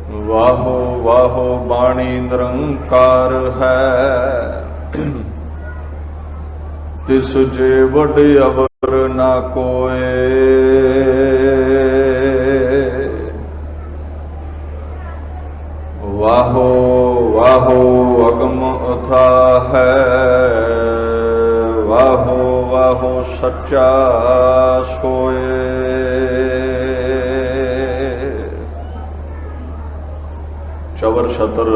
ਵਾਹੋ ਵਾਹੋ ਬਾਣੀ ਨਿਰੰਕਾਰ ਹੈ, ਤਿਸ ਜੇ ਵਡ ਅਵਰ ਨਾ ਕੋਏ। ਵਾਹੋ ਵਾਹੋ ਅਗਮ ਅਥਾਹ ਹੈ, ਵਾਹੋ ਵਾਹੋ ਸੱਚਾ ਸੋਏ। ਚਵਰ ਛਤਰ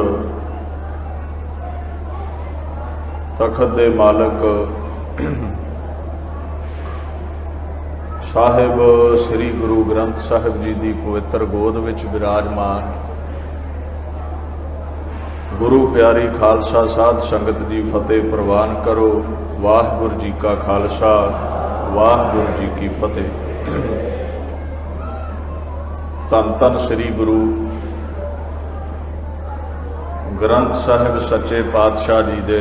ਤਖਤ ਦੇ ਮਾਲਕ ਸਾਹਿਬ ਸ੍ਰੀ ਗੁਰੂ ਗ੍ਰੰਥ ਸਾਹਿਬ ਜੀ ਦੀ ਪਵਿੱਤਰ ਗੋਦ ਵਿੱਚ ਵਿਰਾਜਮਾਨ ਗੁਰੂ ਪਿਆਰੀ ਖਾਲਸਾ ਸਾਧ ਸੰਗਤ ਦੀ ਫਤਿਹ ਪ੍ਰਵਾਨ ਕਰੋ। ਵਾਹਿਗੁਰੂ ਜੀ ਕਾ ਖਾਲਸਾ, ਵਾਹਿਗੁਰੂ ਜੀ ਕੀ ਫਤਿਹ। ਧੰਨ ਧੰਨ ਸ੍ਰੀ ਗੁਰੂ ਗ੍ਰੰਥ ਸਾਹਿਬ ਸੱਚੇ ਪਾਤਸ਼ਾਹ ਜੀ ਦੇ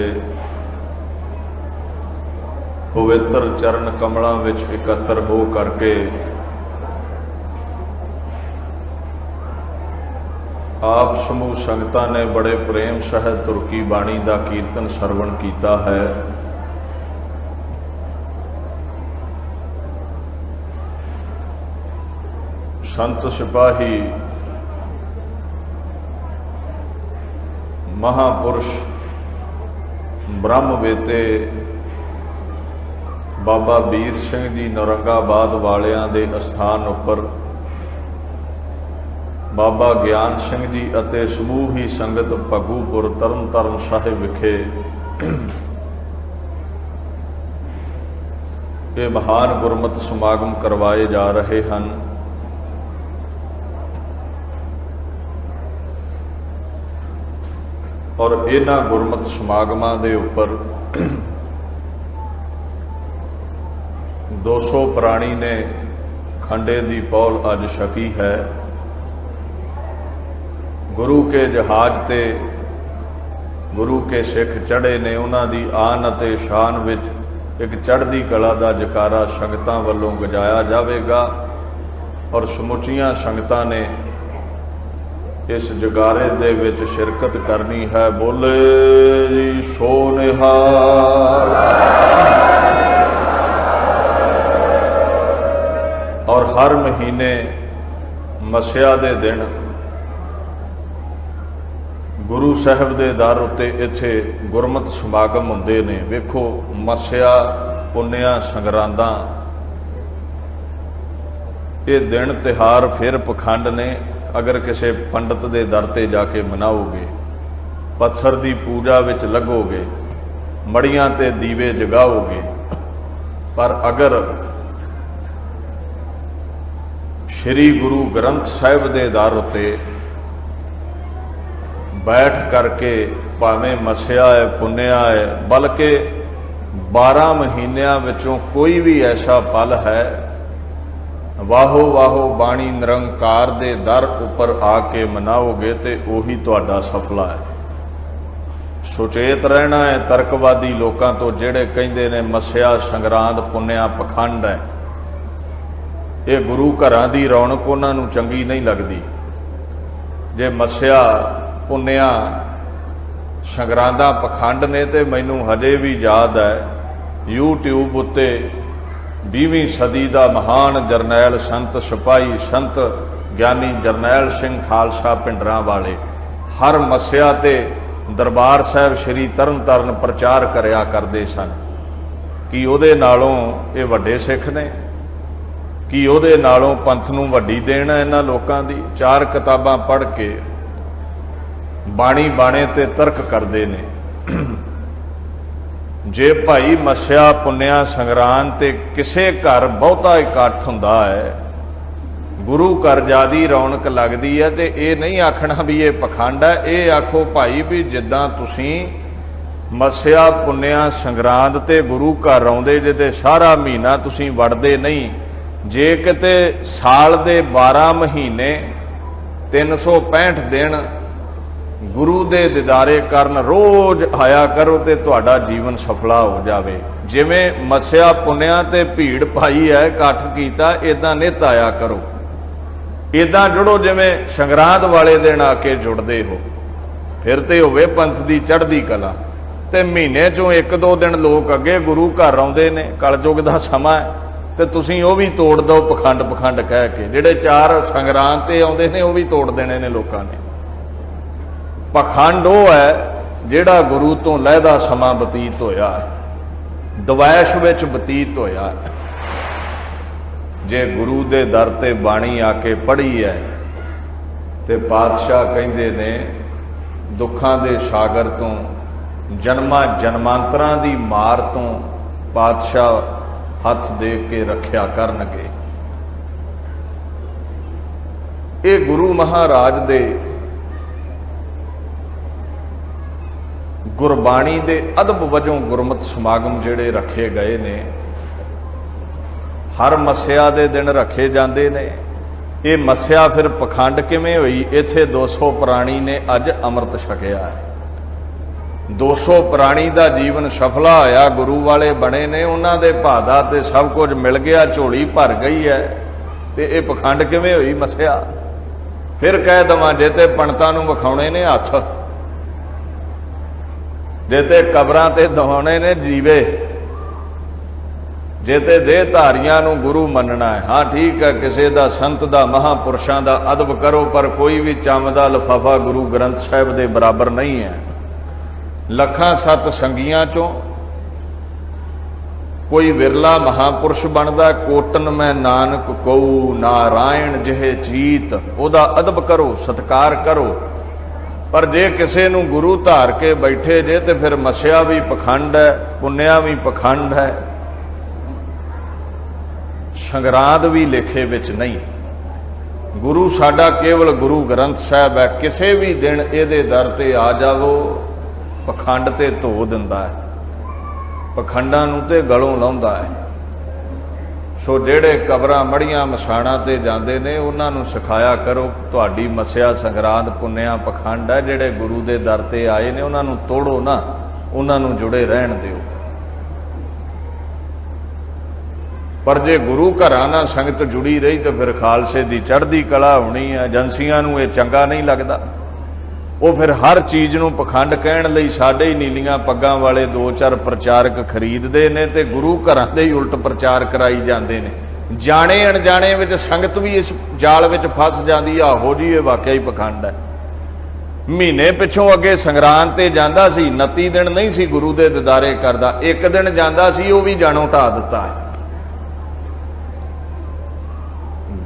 ਪਵਿੱਤਰ ਚਰਨ ਕਮਲਾਂ ਵਿੱਚ ਇਕੱਤਰ ਹੋ ਕਰਕੇ ਆਪ ਸਮੂਹ ਸੰਗਤਾਂ ਨੇ ਬੜੇ ਪ੍ਰੇਮ ਸਹਿਤ ਤੁਰਕੀ ਬਾਣੀ ਦਾ ਕੀਰਤਨ ਸਰਵਣ ਕੀਤਾ ਹੈ। ਸੰਤ ਸਿਪਾਹੀ ਮਹਾਪੁਰਸ਼ ਬ੍ਰਹਮ ਵੇਤੇ ਬਾਬਾ ਵੀਰ ਸਿੰਘ ਜੀ ਨੌਰੰਗਾਬਾਦ ਵਾਲਿਆਂ ਦੇ ਅਸਥਾਨ ਉੱਪਰ ਬਾਬਾ ਗਿਆਨ ਸਿੰਘ ਜੀ ਅਤੇ ਸਮੂਹ ਹੀ ਸੰਗਤ ਭੱਗੂਪੁਰ ਤਰਨਤਾਰਨ ਸਾਹਿਬ ਵਿਖੇ ਇਹ ਮਹਾਨ ਗੁਰਮਤਿ ਸਮਾਗਮ ਕਰਵਾਏ ਜਾ ਰਹੇ ਹਨ। ਔਰ ਇਹਨਾਂ ਗੁਰਮਤਿ ਸਮਾਗਮਾਂ ਦੇ ਉੱਪਰ 200 ਪ੍ਰਾਣੀ ਨੇ ਖੰਡੇ ਦੀ ਪੌਲ ਅੱਜ ਛਕੀ ਹੈ। ਗੁਰੂ ਕੇ ਜਹਾਜ਼ ਤੇ ਗੁਰੂ ਕੇ ਸਿੱਖ ਚੜ੍ਹੇ ਨੇ, ਉਹਨਾਂ ਦੀ ਆਨ ਅਤੇ ਸ਼ਾਨ ਵਿੱਚ ਇੱਕ ਚੜ੍ਹਦੀ ਕਲਾ ਦਾ ਜਕਾਰਾ ਸੰਗਤਾਂ ਵੱਲੋਂ ਗਜਾਇਆ ਜਾਵੇਗਾ ਔਰ ਸਮੁੱਚੀਆਂ ਸੰਗਤਾਂ ਨੇ ਇਸ ਜਗਾਰੇ ਦੇ ਵਿੱਚ ਸ਼ਿਰਕਤ ਕਰਨੀ ਹੈ। ਬੋਲੇ ਜੀ ਸੋ ਨਿਹਾਲ। ਔਰ ਹਰ ਮਹੀਨੇ ਮੱਸਿਆ ਦੇ ਦਿਨ ਗੁਰੂ ਸਾਹਿਬ ਦੇ ਦਰ ਉੱਤੇ ਇੱਥੇ ਗੁਰਮਤਿ ਸਮਾਗਮ ਹੁੰਦੇ ਨੇ। ਵੇਖੋ, ਮੱਸਿਆ ਪੁੰਨਿਆ ਸੰਗਰਾਂਦਾਂ, ਇਹ ਦਿਨ ਤਿਉਹਾਰ ਫਿਰ ਪਖੰਡ ਨੇ। ਅਗਰ ਕਿਸੇ ਪੰਡਤ ਦੇ ਦਰ ਤੇ ਜਾ ਕੇ ਮਨਾਓਗੇ, ਪੱਥਰ ਦੀ ਪੂਜਾ ਵਿੱਚ ਲੱਗੋਗੇ, ਮੜੀਆਂ ਤੇ ਦੀਵੇ ਜਗਾਓਗੇ, ਪਰ ਅਗਰ ਸ਼੍ਰੀ ਗੁਰੂ ਗ੍ਰੰਥ ਸਾਹਿਬ ਦੇ ਦਰ ਉੱਤੇ ਬੈਠ ਕਰਕੇ ਭਾਵੇਂ ਮੱਸਿਆ ਹੈ ਪੁੰਨਿਆ ਹੈ, ਬਲਕਿ 12 ਮਹੀਨਿਆਂ ਵਿੱਚੋਂ ਕੋਈ ਵੀ ਐਸਾ ਪਲ ਹੈ, ਵਾਹੋ ਵਾਹੋ ਬਾਣੀ ਨਿਰੰਕਾਰ ਦੇ ਦਰ ਉੱਪਰ ਆ ਕੇ ਮਨਾਓਗੇ ਤੇ ਉਹੀ ਤੁਹਾਡਾ ਸਫਲਾ ਹੈ। ਸੁਚੇਤ ਰਹਿਣਾ ਹੈ ਤਰਕਵਾਦੀ ਲੋਕਾਂ ਤੋਂ, ਜਿਹੜੇ ਕਹਿੰਦੇ ਨੇ ਮੱਸਿਆ ਸੰਗਰਾਂਦ ਪੁੰਨਿਆ ਪਖੰਡ ਹੈ। ਇਹ ਗੁਰੂ ਘਰਾਂ ਦੀ ਰੌਣਕ ਉਹਨਾਂ ਨੂੰ ਚੰਗੀ ਨਹੀਂ ਲੱਗਦੀ। ਜੇ ਮੱਸਿਆ ਪੁੰਨਿਆ ਸੰਗਰਾਂਦਾਂ ਪਖੰਡ ਨੇ ਤੇ ਮੈਨੂੰ ਹਜੇ ਵੀ ਯਾਦ ਹੈ YouTube ਉੱਤੇ 20ਵੀਂ ਸਦੀ ਦਾ ਮਹਾਨ ਜਰਨੈਲ ਸੰਤ ਸਿਪਾਹੀ ਸੰਤ ਗਿਆਨੀ ਜਰਨੈਲ ਸਿੰਘ ਖਾਲਸਾ ਪਿੰਡਰਾਂ ਵਾਲੇ ਹਰ ਮੱਸਿਆ ਤੇ ਦਰਬਾਰ ਸਾਹਿਬ ਸ੍ਰੀ ਤਰਨਤਾਰਨ ਪ੍ਰਚਾਰ ਕਰਿਆ ਕਰਦੇ ਸਨ। ਕੀ ਉਹਦੇ ਨਾਲੋਂ ਇਹ ਵੱਡੇ ਸਿੱਖ ਨੇ? ਕੀ ਉਹਦੇ ਨਾਲੋਂ ਪੰਥ ਨੂੰ ਵੱਡੀ ਦੇਣ ਹੈ ਇਹਨਾਂ ਲੋਕਾਂ ਦੀ? 4 ਕਿਤਾਬਾਂ ਪੜ੍ਹ ਕੇ ਬਾਣੀ ਬਾਣੇ ਤੇ ਤਰਕ ਕਰਦੇ ਨੇ। ਜੇ ਭਾਈ ਮੱਸਿਆ ਪੁੰਨਿਆ ਸੰਗਰਾਂਦ ਤੇ ਕਿਸੇ ਘਰ ਬਹੁਤਾ ਇਕੱਠ ਹੁੰਦਾ ਹੈ, ਗੁਰੂ ਘਰ ਜਿਆਦੀ ਰੌਣਕ ਲੱਗਦੀ ਹੈ, ਤੇ ਇਹ ਨਹੀਂ ਆਖਣਾ ਵੀ ਇਹ ਪਖੰਡ ਹੈ। ਇਹ ਆਖੋ ਭਾਈ ਵੀ ਜਿੱਦਾਂ ਤੁਸੀਂ ਮੱਸਿਆ ਪੁੰਨਿਆ ਸੰਗਰਾਂਦ ਤੇ ਗੁਰੂ ਘਰ ਆਉਂਦੇ ਜੇ ਤੇ ਸਾਰਾ ਮਹੀਨਾ ਤੁਸੀਂ ਵੜਦੇ ਨਹੀਂ, ਜੇ ਕਿਤੇ ਸਾਲ ਦੇ 12 ਮਹੀਨੇ 365 ਦਿਨ ਗੁਰੂ ਦੇ ਦਿਦਾਰੇ ਕਰਨ ਰੋਜ਼ ਆਇਆ ਕਰੋ ਤੇ ਤੁਹਾਡਾ ਜੀਵਨ ਸਫਲਾ ਹੋ ਜਾਵੇ। ਜਿਵੇਂ ਮੱਸਿਆ ਪੁੰਨਿਆ ਤੇ ਭੀੜ ਪਾਈ ਹੈ, ਇਕੱਠ ਕੀਤਾ, ਇਦਾਂ ਨਿਤ ਆਇਆ ਕਰੋ। इदां जुड़ो जिवें संगरांद वाले दिन आके जुड़ते हो, फिर तो होवे पंथ की चढ़दी कला। तो महीने चों एक दो दिन लोग अगे गुरु घर आउंदे ने, कलयुग का समा है, तो तुसीं वो भी तोड़ दो पखंड पखंड कह के। जिहड़े चार संगरांद ते आउंदे ने वो भी तोड़ देने ने लोकां ने। पखंड वो है जिहड़ा गुरु तो लहदा समा बतीत होया है, दवैश विच बतीत होया है। जे गुरु दे दर ते बाणी आके पढ़ी है ते पातशाह कहिंदे ने दुखां दे सागर तो, जन्मां जन्मांतरां दी मार तो पातशाह हथ दे के रखिया करनगे। ये गुरु महाराज दे गुरबाणी दे अदब वजों गुरमत समागम जिहड़े रखे गए ने, हर मस्या दे दिन रखे जाते ने। ये मस्या फिर पखंड किवें होई? इत्थे 200 प्राणी ने अज अमृत छकिया है। 200 प्राणी का जीवन सफला होया, गुरु वाले बने ने, उन्होंने दे भादा ते सब कुछ मिल गया, झोली भर गई है। तो ये पखंड किवें होई मस्या? फिर कह दवां जे ते पंडितां नूं विखाउणे ने हथ, जे ते कबरां ते दवाउने ने जीवे, जे ते देहधारियां नूं गुरु मनना है। हाँ ठीक है, किसी का संत का महापुरुषों का अदब करो, पर कोई भी चंम दा लिफाफा गुरु ग्रंथ साहिब के बराबर नहीं है। लखां सत संगियां चों कोई विरला महापुरुष बनता। कोटन मैं नानक कऊ नारायण जिहे चीत, उहदा अदब करो, सत्कार करो। पर जे किसी नूं गुरु धार के बैठे जे तो फिर मस्या भी पखंड है, पुन्निया भी पखंड है, संगरांद भी लेखे विच नहीं। गुरु साडा केवल गुरु ग्रंथ साहिब है। किसी भी दिन इहदे दर ते आ जावो, पखंड ते धो दिंदा है, पखंडां नूं ते गलों लाउंदा है। सो जेड़े कबरां मड़ियां मसाणा ते जांदे ने, उन्हां नूं सिखाया करो तुहाडी मस्या संगरांद पुन्निया पखंड है। जेड़े गुरु दे दर ते आए ने उन्हां नूं तोड़ो ना, उन्हां नूं जुड़े रहण दिओ। पर जे गुरु घरां नाल संगत जुड़ी रही तो फिर खालसे दी चढ़दी कला होनी है। एजेंसियां नूं इह चंगा नहीं लगदा। वो फिर हर चीज़ नूं पखंड कहण लई साडे ही नीलियां पग्गां वाले 2-4 प्रचारक खरीदते ने ते गुरु घरां दे ही उल्ट प्रचार कराई जांदे ने। जाने अणजाणे विच संगत भी इस जाल विच फस जांदी है। आहो जी ये वाकई ही पखंड है। महीने पिछों अगे संगरांद ते जांदा सी, 29 दिन नहीं सी गुरु दे दीदारे करदा, एक दिन जांदा सी, वो भी जाणों ढा दिता है।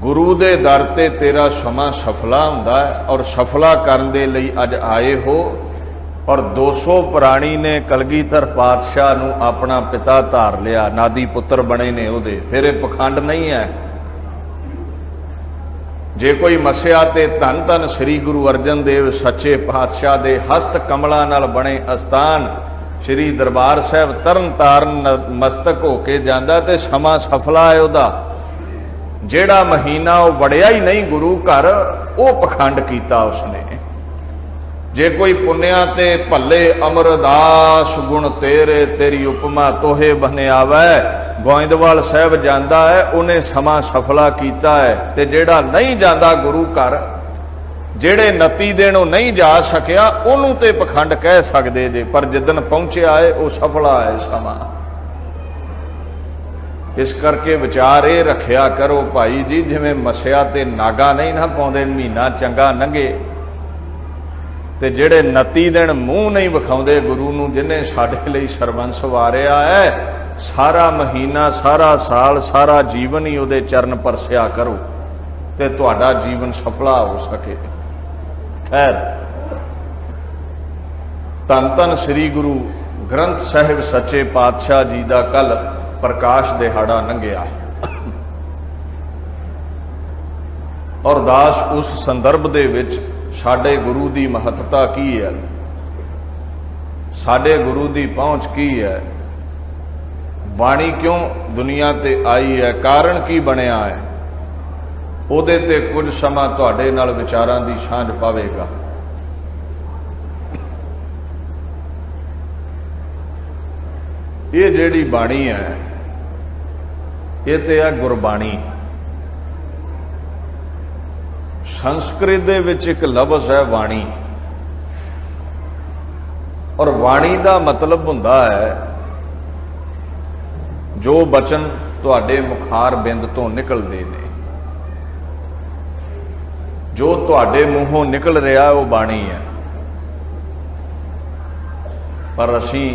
गुरु दे दर ते तेरा समा सफला हुंदा है, और सफला करन दे लई अज आए हो। और 200 प्राणी ने कलगीधर पातशाह नूं अपना पिता धार लिया, नादी पुत्र बने ने उहदे। फिर ये पखंड नहीं है। जे कोई मस्या ते धन धन श्री गुरु अर्जन देव सच्चे पातशाह दे हस्त कमलों नाल बने अस्थान श्री दरबार साहिब तरन ताਰਨ मस्तक होके जांदा ते समा सफला है उहदा। जेड़ा महीना वो वड़िया ही नहीं गुरु घर, वो पखंड किया उसने। जे कोई पुन्निया ते भले अमरदास गुण तेरे, तेरी उपमा तोहे बने आवे, गोइंदवाल साहब जांदा है, उन्हें समा सफला किया है। ते जेड़ा नहीं जांदा गुरु घर, जेड़े 29 दिन वो नहीं जा सकिया, उन्होंने ते पखंड कह सकते जे, पर जिदन पहुंचा है वो सफला है समा। इस करके विचार ये रखिया करो भाई जी, जिवें मस्या ते नागा नहीं ना पाउंदे, महीना चंगा लंघे ते जेड़े 29 दिन मूँह नहीं विखाउंदे गुरु नूं, जिन्हें साडे लई सरबंस वारिया है, सारा महीना सारा साल सारा जीवन ही उहदे चरण परसिया करो ते तुहाडा जीवन सफला हो सके। खैर, धन धन श्री गुरु ग्रंथ साहिब सच्चे पातशाह जी का कल प्रकाश दिहाड़ा लंघिया, और दास उस संदर्भ दे विच साडे गुरु की महत्ता की है, साडे गुरु की पहुँच की है, बाणी क्यों दुनिया ते आई है, कारण की बनया है, उहदे ते कुछ समा तुहाडे नाल विचारां दी सांझ पावेगा। ये जिहड़ी बाणी है ये तो है गुरबाणी। संस्कृत दे विच एक लफ्ज़ है वाणी, और वाणी का मतलब हुंदा है जो बचन तुहाडे मुखार बिंद तो निकलते ने, जो तुहाडे मूहों निकल रहा है वो बाणी है। पर असीं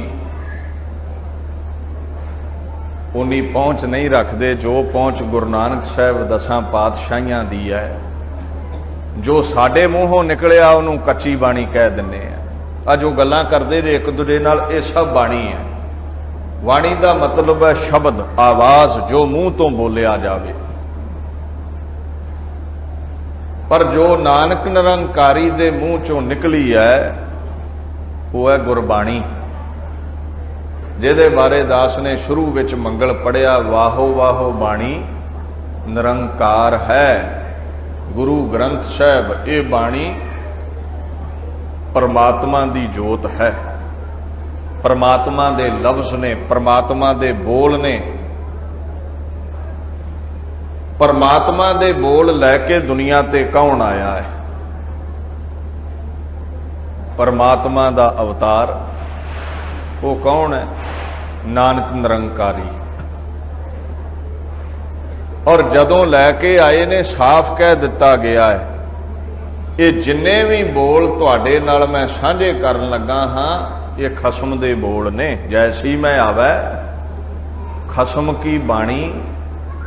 उन्नी पहुँच नहीं रखते जो पहुँच गुरु नानक साहब 10 पातशाहियां दी है। जो साडे मूहों निकलिया उन्होंने कच्ची बाणी कह दिंदे आ। जो गल्लां करदे जे एक दूजे नाल, ये सब बाणी है। वाणी का मतलब है शब्द, आवाज़ जो मूँह तो बोलिया जावे। पर जो नानक निरंकारी दे मूँह चों निकली है वो है गुरबाणी, जिहदे बारे दास ने शुरू विच मंगल पढ़िया, वाहो वाहो बाणी निरंकार है। गुरु ग्रंथ साहब ये बाणी परमात्मा दी जोत है, परमात्मा दे लफ्ज़ ने, परमात्मा दे बोल ने। परमात्मा दे बोल लैके दुनिया ते कौन आया है? परमात्मा दा अवतार वो कौन है? नानक निरंकारी। और जदों लैके आए ने साफ कह दिता गया है, ये जिन्ने भी बोल तुहाडे नाल मैं साझे करन लगा हाँ, ये खसम दे बोल ने। जैसी मैं आवे खसम की बाणी,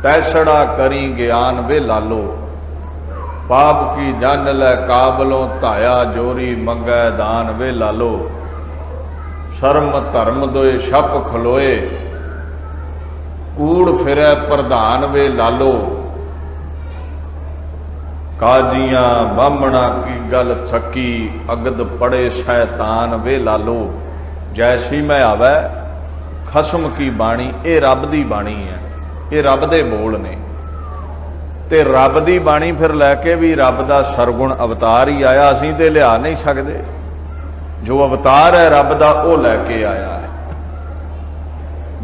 तैसड़ा करी ज्ञान वे लालो। पाप की जान लै काबलों धाया, जोरी मंगै दान वे लालो। शर्म धर्म दोए छप खलोए, कूड़ फिरै प्रधान वे लालो। काजियां बामणा की गल थकी, अगद पड़े शैतान वे लालो। जैसी मैं आवे खसम की बाणी, ये रब दी बाणी है, ये रब दे बोल ने। ते रब दी बाणी फिर लैके भी रब दा सरगुण अवतार ही आया। असीं ते लिया नहीं सकते। जो अवतार है रब दा वो लैके आया है।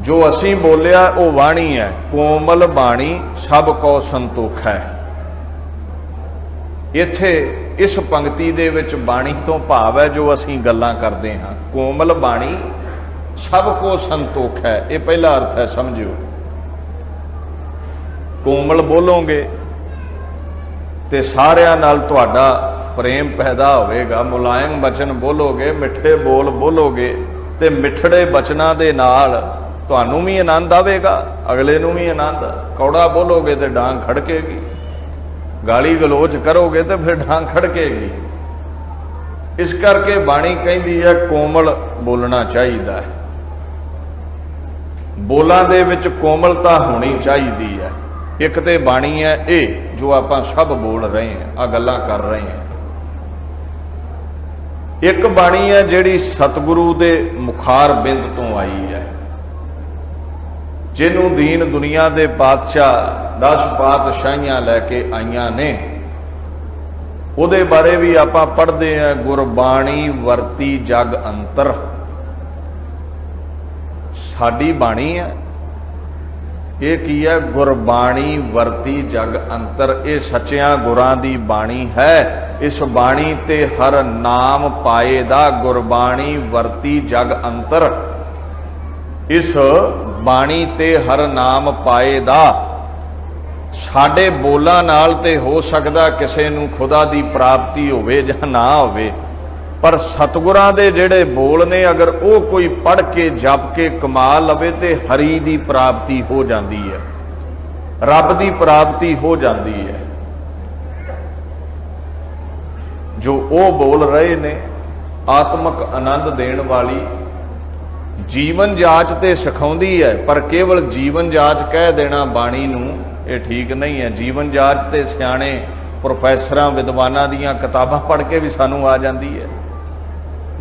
जो असीं बोलिया वो वाणी है। कोमल बाणी सब को संतोख है। इत्थे इस पंक्ति दे विच बाणी तो भाव है जो असीं गल्लां करते हाँ। कोमल बाणी सब को संतोख है, ये पहला अर्थ है, समझियो। कोमल बोलोगे ते सारियां नाल तुहाडा प्रेम पैदा होवेगा। मुलायम बचन बोलोगे, मिठे बोल बोलोगे ते मिठड़े बचना दे नाल तुहानू भी आनंद आवेगा, अगले नू भी आनंद। कौड़ा बोलोगे तो डांग खड़केगी, गाली गलोच करोगे तो फिर डांग खड़केगी। इस करके बाणी कहती है कोमल बोलना चाहिए है। बोलां दे विच कोमलता होनी चाहिए है। एक तो बाणी है ये जो आप सब बोल रहे हैं, आ गल्लां कर रहे हैं। एक बाणी है जिहड़ी सतगुरु दे मुखार बिंद तो आई है, जिन्हों दीन दुनिया दे पातशाह 10 पातशाहियां लैके आईयां ने। उहदे बारे भी आप पढ़ते हैं, गुरबाणी वरती जग अंतर। साडी बाणी है ये की है? गुरबाणी वरती जग अंतर। ये सच्चियां गुरां दी बाणी है। इस बाणी ते हर नाम पाएदा, गुरबाणी वरती जग अंतर। इस बाणी ते हर नाम पाएदा। साडे बोलां नाल ते हो सकदा किसे नूं खुदा दी प्राप्ति होवे जां ना होवे, पर सतगुरां दे जिहड़े बोल ने अगर वो कोई पढ़ के जप के कमा लवे ते हरी दी प्राप्ति हो जाती है, रब दी प्राप्ति हो जाती है। जो वो बोल रहे ने आत्मक आनंद देण वाली जीवन जाच ते सिखाउंदी है, पर केवल जीवन जाच कह देना बाणी नूं ये ठीक नहीं है। जीवन जाच ते सियाणे प्रोफैसरां विद्वानां दीयां किताबां पढ़ के भी सानू आ जाती है।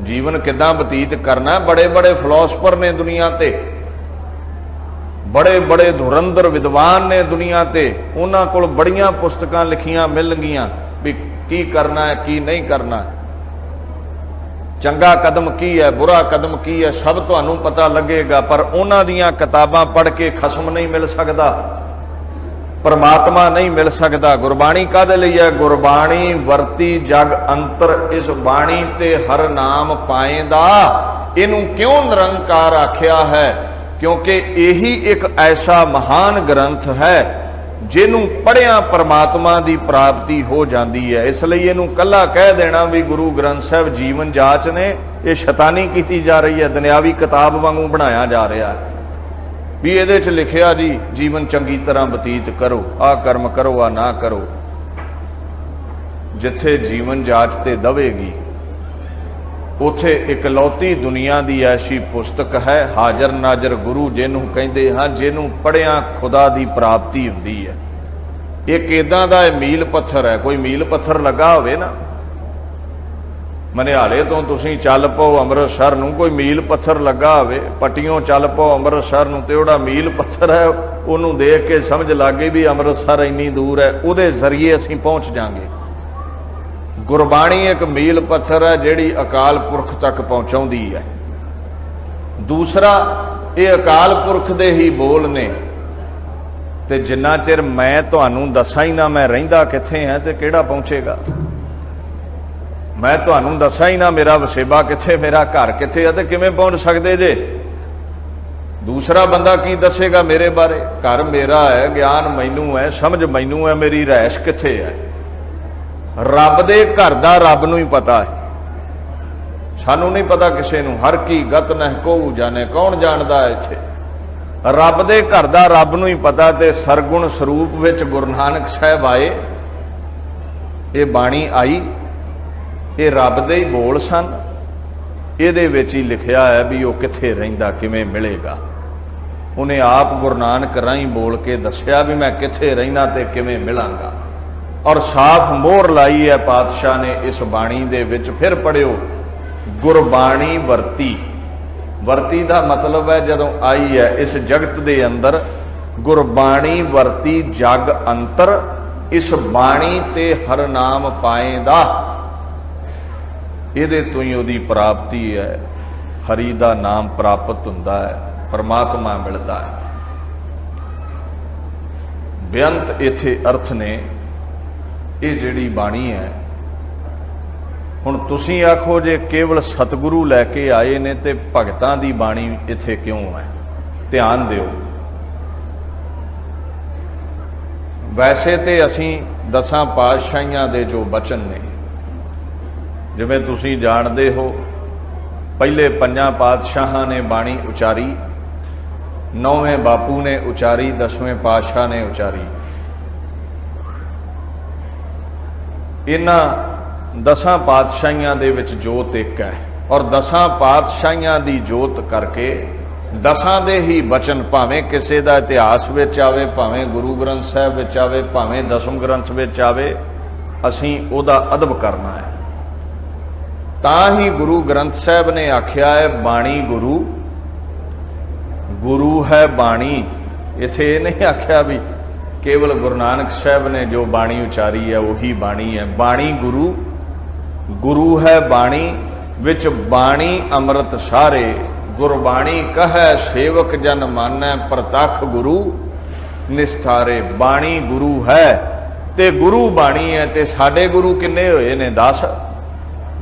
जीवन किदां बतीत करना, बड़े बड़े फिलोसफर ने दुनिया ते, बड़े बड़े धुरंधर विद्वान ने दुनिया ते, उन्हां कोल बड़ियां पुस्तकां लिखियां मिलणगीਆਂ भी की करना है की नहीं करना, चंगा कदम की है बुरा कदम की है, सब तुहानू पता लगेगा। पर उन्हां दीयां किताबां पढ़ के खसम नहीं मिल सकता। परमात्मा नहीं मिल सकता। गुरबाणी काहदे लई है? गुरबाणी वरती जग अंतर, इस बाणी ते हर नाम पाएंदा। इनू क्यों निरंकार आख्या है? क्योंकि यही एक ऐसा महान ग्रंथ है जिन्हों पढ़िया परमात्मा की प्राप्ति हो जाती है। इसलिए इनू कला कह देना भी गुरु ग्रंथ साहब जीवन जाच ने, यह शैतानी की जा रही है, दुनियावी किताब वांगू बनाया जा रहा है भी ये लिखिया जी जीवन चंगी तरह बतीत करो, आ कर्म करो, आ ना करो। जिथे जीवन जाच ते दवेगी उथे इकलौती दुनिया की ऐसी पुस्तक है हाजर नाजर गुरु, जिन्हों कहते हाँ जिन्हों पढ़िया खुदा की प्राप्ति होंदी है। एक इदा का मील पत्थर है, कोई मील पत्थर लगा होवे ना, मनिहाले तो तुसीं चल पो अमृतसर नूं, कोई मील पत्थर लगा होवे, पट्टियों चल पो अमृतसर नूं, ते ओड़ा मील पत्थर है उन्होंने देख के समझ लग गई भी अमृतसर इन्नी दूर है, उहदे जरिए असीं पहुँच जाएंगे। गुरबाणी एक मील पत्थर है जिहड़ी अकाल पुरख तक पहुँचाउंदी है। दूसरा ये अकाल पुरख दे ही बोल ने, ते जिन्ना चिर मैं तुहानूं दसां ही ना मैं रहिंदा कित्थे है ते किहड़ा पहुँचेगा। मैं तुहानूं दसां ही ना मेरा वसेबा कित्थे, मेरा घर कित्थे है ते किवें पहुँच सकदे जे। दूसरा बंदा की दसेगा मेरे बारे? घर मेरा है, ज्ञान मैनू है, समझ मैनू है, मेरी रैश कित्थे है। रब दे घर दा रब नूं ही पता है, सानू नहीं पता किसी नूं। हर की गत नह को जाने, कौन जानदा है इत्थे? रब दे घर दा रब नूं ही पता। ते सरगुण स्वरूप विच गुरु नानक साहब आए, ये बाणी आई, ये रब दे ही बोल सन। इहदे विच ही लिखिया है भी वो कित्थे रहिंदा, किवें मिलेगा। उन्हें आप गुरु नानक राहीं बोल के दस्सिया भी मैं कित्थे रहिंदा ते किवें मिलांगा, और साफ मोहर लाई है पातशाह ने इस बाणी दे विच। फिर पढ़ियो गुरबाणी वरती। वरती का मतलब है जदों आई है इस जगत दे अंदर, गुरबाणी वरती जग अंतर, इस बाणी ते हर नाम पाएंदा। इहदे तो ही उहदी प्राप्ति है, हरि दा नाम प्राप्त हुंदा है, परमात्मा मिलता है। बेअंत इत्थे अर्थ ने ये जिहड़ी बाणी है। हुण तुसीं आखो जे केवल सतगुरु लैके आए ने ते भगतां दी बाणी इत्थे क्यों है? ध्यान दिओ। वैसे ते असीं दसां पातशाहियां दे जो बचन ने, जिवें तुसीं जाणदे हो पहले पंजां पातशाहां ने बाणी उचारी, 9वें बापू ने उचारी, 10वें पातशाह ने उचारी। इन्हां दसां पातशाहियां दे विच जोत एक है, और दसां पातशाहियां दी जोत करके दसां दे ही बचन, भावें किसी दा इतिहास विच आवे, भावें गुरु ग्रंथ साहिब विच आवे, भावें दसम ग्रंथ विच आवे, असीं ओदा अदब करना है। तां ही गुरु ग्रंथ साहिब ने आख्या है बाणी गुरु, गुरु है बाणी। इत्थे ये नहीं आख्या भी केवल गुरु नानक साहब ने जो बाणी उचारी है वही बाणी है। बाणी गुरु, गुरु है बाणी, विच बाणी अमृत सारे, गुरबाणी कहे सेवक जन मानै, प्रतख गुरु निस्तारे। बाणी गुरु है ते गुरु बाणी है, ते साडे गुरु किन्ने होए ने? 10।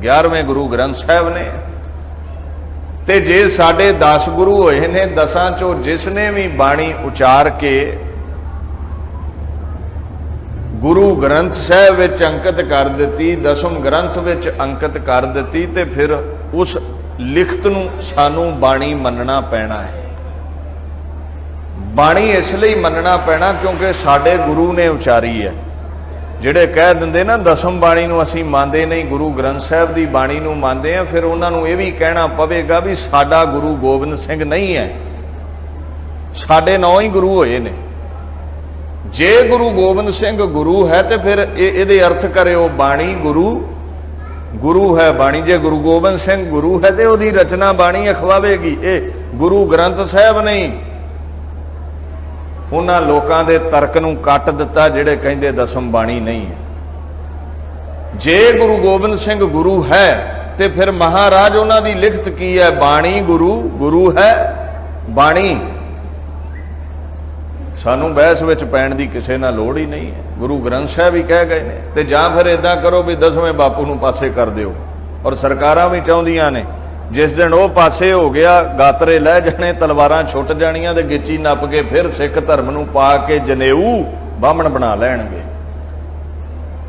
11वें गुरु ग्रंथ साहब ने। ते जे साडे 10 गुरु होए ने, 10 चों जिसने भी बाणी उचार के गुरु ग्रंथ साहब विच अंकित कर दिती, दसम ग्रंथ विच अंकित कर दिती, ते फिर उस लिखत नूं सानू बाणी मनना पैना है। बाणी इसलिए मनना पैना क्योंकि साडे गुरु ने उचारी है। जिहड़े कह दिंदे ना दसम बाणी नूं असीं मानदे नहीं, गुरु ग्रंथ साहब दी बाणी नूं मानदे आ, फिर उन्हां नूं इह वी कहना पवेगा भी साडा गुरु गोबिंद सिंह नहीं है, साडे 9 ही गुरु होए ने। जे गुरु गोबिंद सिंह गुरु है तो फिर ये अर्थ करे बाणी गुरु, गुरु है बाणी। जे गुरु गोबिंद सिंह गुरु है तो उसकी रचना बाणी अखवावेगी। ये गुरु ग्रंथ साहब नहीं उन्हां लोकां दे तर्क नूं कट दिता जिहड़े कहंदे दसम बाणी नहीं है। जे गुरु गोबिंद सिंह गुरु है तो फिर महाराज उन्हां दी लिखत की है? बाणी गुरु, गुरु है बाणी। सानू बहस विच पैण दी किसे नाल लोड़ ही नहीं है। गुरु ग्रंथ साहब ही कह गए ने। ते जां फिर इदां करो भी 10वें बापू नूं पासे कर दिओ। और सरकारां भी चाहुंदियां ने जिस दिन वो पासे हो गया गातरे लै जाने, तलवारां छुट जाणियां ते गिची नप के फिर सिख धर्म नूं पा के जनेऊ बामण बना लैणगे।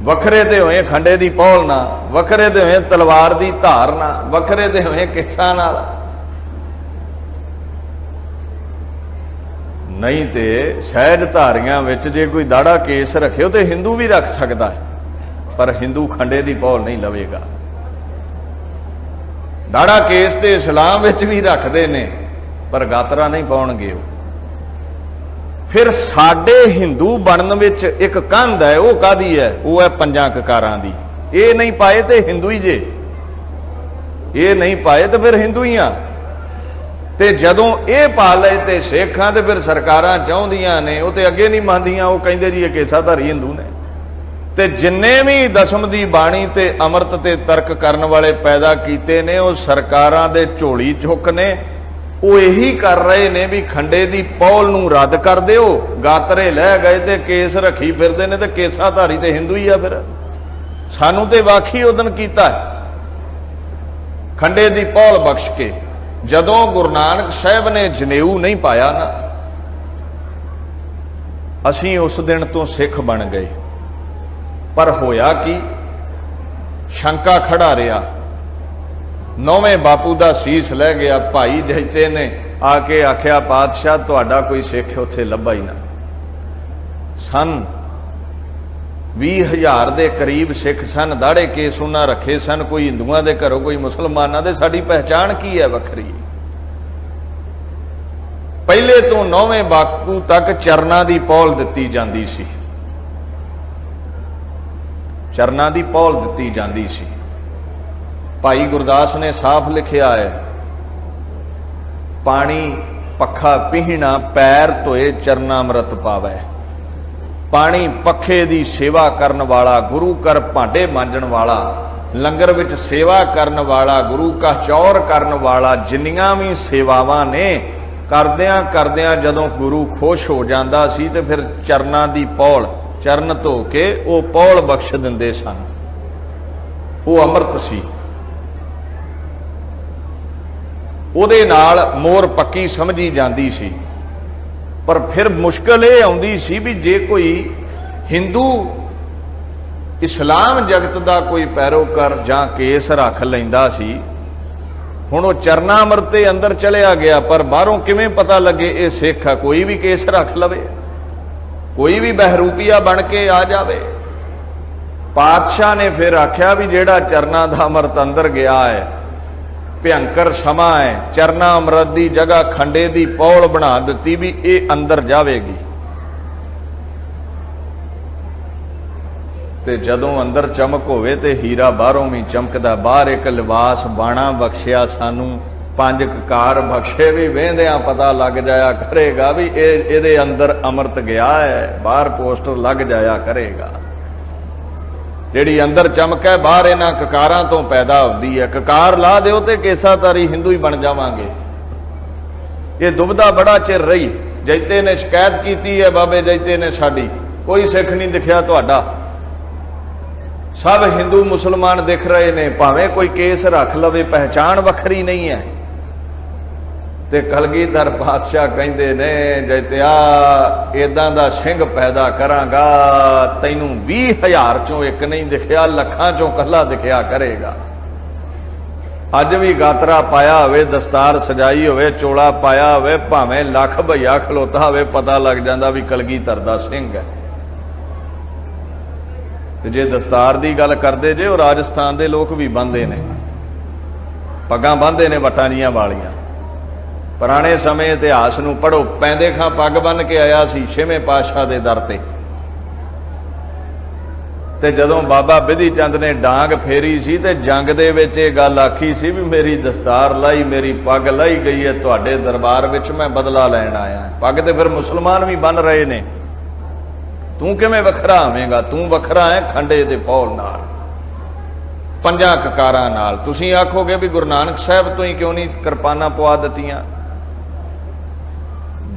वखरे ते होए खंडे दी पौल ना, वखरे ते होए तलवार दी धार ना, वखरे ते होए किसा नाल। नहीं तो सहज धारियां विच जे कोई दाड़ा केस रखे तो हिंदू भी रख सकता है, पर हिंदू खंडे दी पौल नहीं लवेगा। दाड़ा केस तो इस्लाम विच भी रखते ने, पर गातरा नहीं पाउणगे। फिर साडे हिंदू बनन विच एक कंध है, वो कादी है? वो है पंजां ककारां दी। ये नहीं पाए तो हिंदू ही जे, ये नहीं पाए तो फिर हिंदू ही आ। ते जदों ये पा लए ते सिखां ते फिर सरकारां चाहुंदियां ने, वो तो अगे नहीं मंनदियां, वो कहिंदे जी ये केसाधारी हिंदू ने। ते जिन्ने भी दसम दी बाणी ते अमृत ते तर्क करन वाले पैदा कीते ने, वो सरकारां दे झोली चुक ने। वो यही कर रहे ने भी खंडे दी पौल नूं रद्द कर दिओ, गातरे लै गए ते केस रखी फिरदे ने, ते केसाधारी ते हिंदू ही आ। फिर सानू ते वाखी उदन कीता खंडे दी पौल बख्श के। जदों गुरु नानक साहब ने जनेऊ नहीं पाया ना, असीं उस दिन तो सिख बन गए। पर होया कि शंका खड़ा रहा। 9वें बापू का सीस लै गया। भाई जैते ने आके आख्या पातशाह तुहाडा कोई सिख उत्थे लभा ही ना। सन 20,000 के करीब सिख सन, दाड़े केस उन्हां रखे सन, कोई हिंदुआं दे घरों कोई मुसलमानां दे। साडी पहचान की है? वखरी। पहले तो 9वें बापू तक चरना की पौल दिती जाती सी, चरना की पौल दिती जाती सी। भाई गुरदास ने साफ लिखिया है, पानी पखा पीहना पैर धोए चरनामृत पावै। पानी पखे दी सेवा करन वाला, गुरु कर भांडे मांजण वाला, लंगर विच सेवा करन वाला, गुरु का चौर करन वाला, जिन्नियां भी सेवावां ने करदियां करदियां जदों गुरु खुश हो जांदा सी ते फिर चरना दी पौल, चरण धो के वो पौल बख्श दिंदे सन। वो अमृत सी। ਉਹਦੇ नाल मोर पक्की समझी जाती सी। पर फिर मुश्किल ये आउंदी सी भी जे कोई हिंदू इस्लाम जगत का कोई पैरोकार जां केस रख लैंदा सी, हुण वो चरनामृत ते अंदर चलिया गया, पर बाहरों किवें पता लगे ये सिख है? कोई भी केस रख लवे, कोई भी बहरूपिया बन के आ जावे। पातशाह ने फिर आख्या भी जेड़ा चरना दा अमृत अंदर गया है, भयंकर समा है, चरना अमृत की जगह खंडे की पौल बना दी भी ये अंदर जाएगी। ते जदों अंदर चमक होवे ते हीरा बाहरों भी चमकदा। बाहर एक लिबास बाणा बख्शिया सानू, 5 ककार बख्शे भी वेंदियां पता लग जाया करेगा भी ये अंदर अमृत गया है। बाहर पोस्टर लग जाया करेगा। जिहड़ी अंदर चमक है बाहर इन्हां ककारां तो पैदा होती है। ककार ला दिओ ते केसाधारी हिंदू ही बन जावांगे। ये दुविधा बड़ा चिर रही। जैते ने शिकायत की है, बाबे जैते ने साडी कोई सिख नहीं दिखिया तुहाडा, सब हिंदू मुसलमान दिख रहे ने, भावें कोई केस रख लवे, पहचान वखरी नहीं है। ते कलगीधर पातशाह कहंदे ने जैतिया इदां दा सिंह पैदा करांगा, तैनूं 20,000 चों एक नहीं दिखिया, लखां चों कल्ला दिखिया करेगा। अज भी गातरा पाया होवे, दस्तार सजाई होवे, चोला पाया होवे, भावें लख भैया खलोता होवे, पता लग जांदा भी कलगीधर दा सिंह है। ते जे दस्तार दी गल करदे जे, वो राजस्थान दे लोग भी बंदे ने, पग्गां बंदे ने वटां जिहां वालियां। पुराने समय इतिहास नूं पढ़ो, पैंदे खां पग बन के आया सी 6वें पातशाह दे दर ते जदों बाबा बिधि चंद ने डांग फेरी सी ते जंग दे विच इह गल आखी सी भी मेरी दस्तार लाई, मेरी पग लाई गई है, तुहाडे दरबार विच मैं बदला लैण आया। पग ते फिर मुसलमान भी बन रहे ने, तू किवें वखरा होवेंगा? तू वखरा है खंडे दे पौल नाल, 5 ककारां नाल। तुसीं आखोगे भी गुरु नानक साहब तो ही क्यों नहीं किरपानां पवा दित्तियां?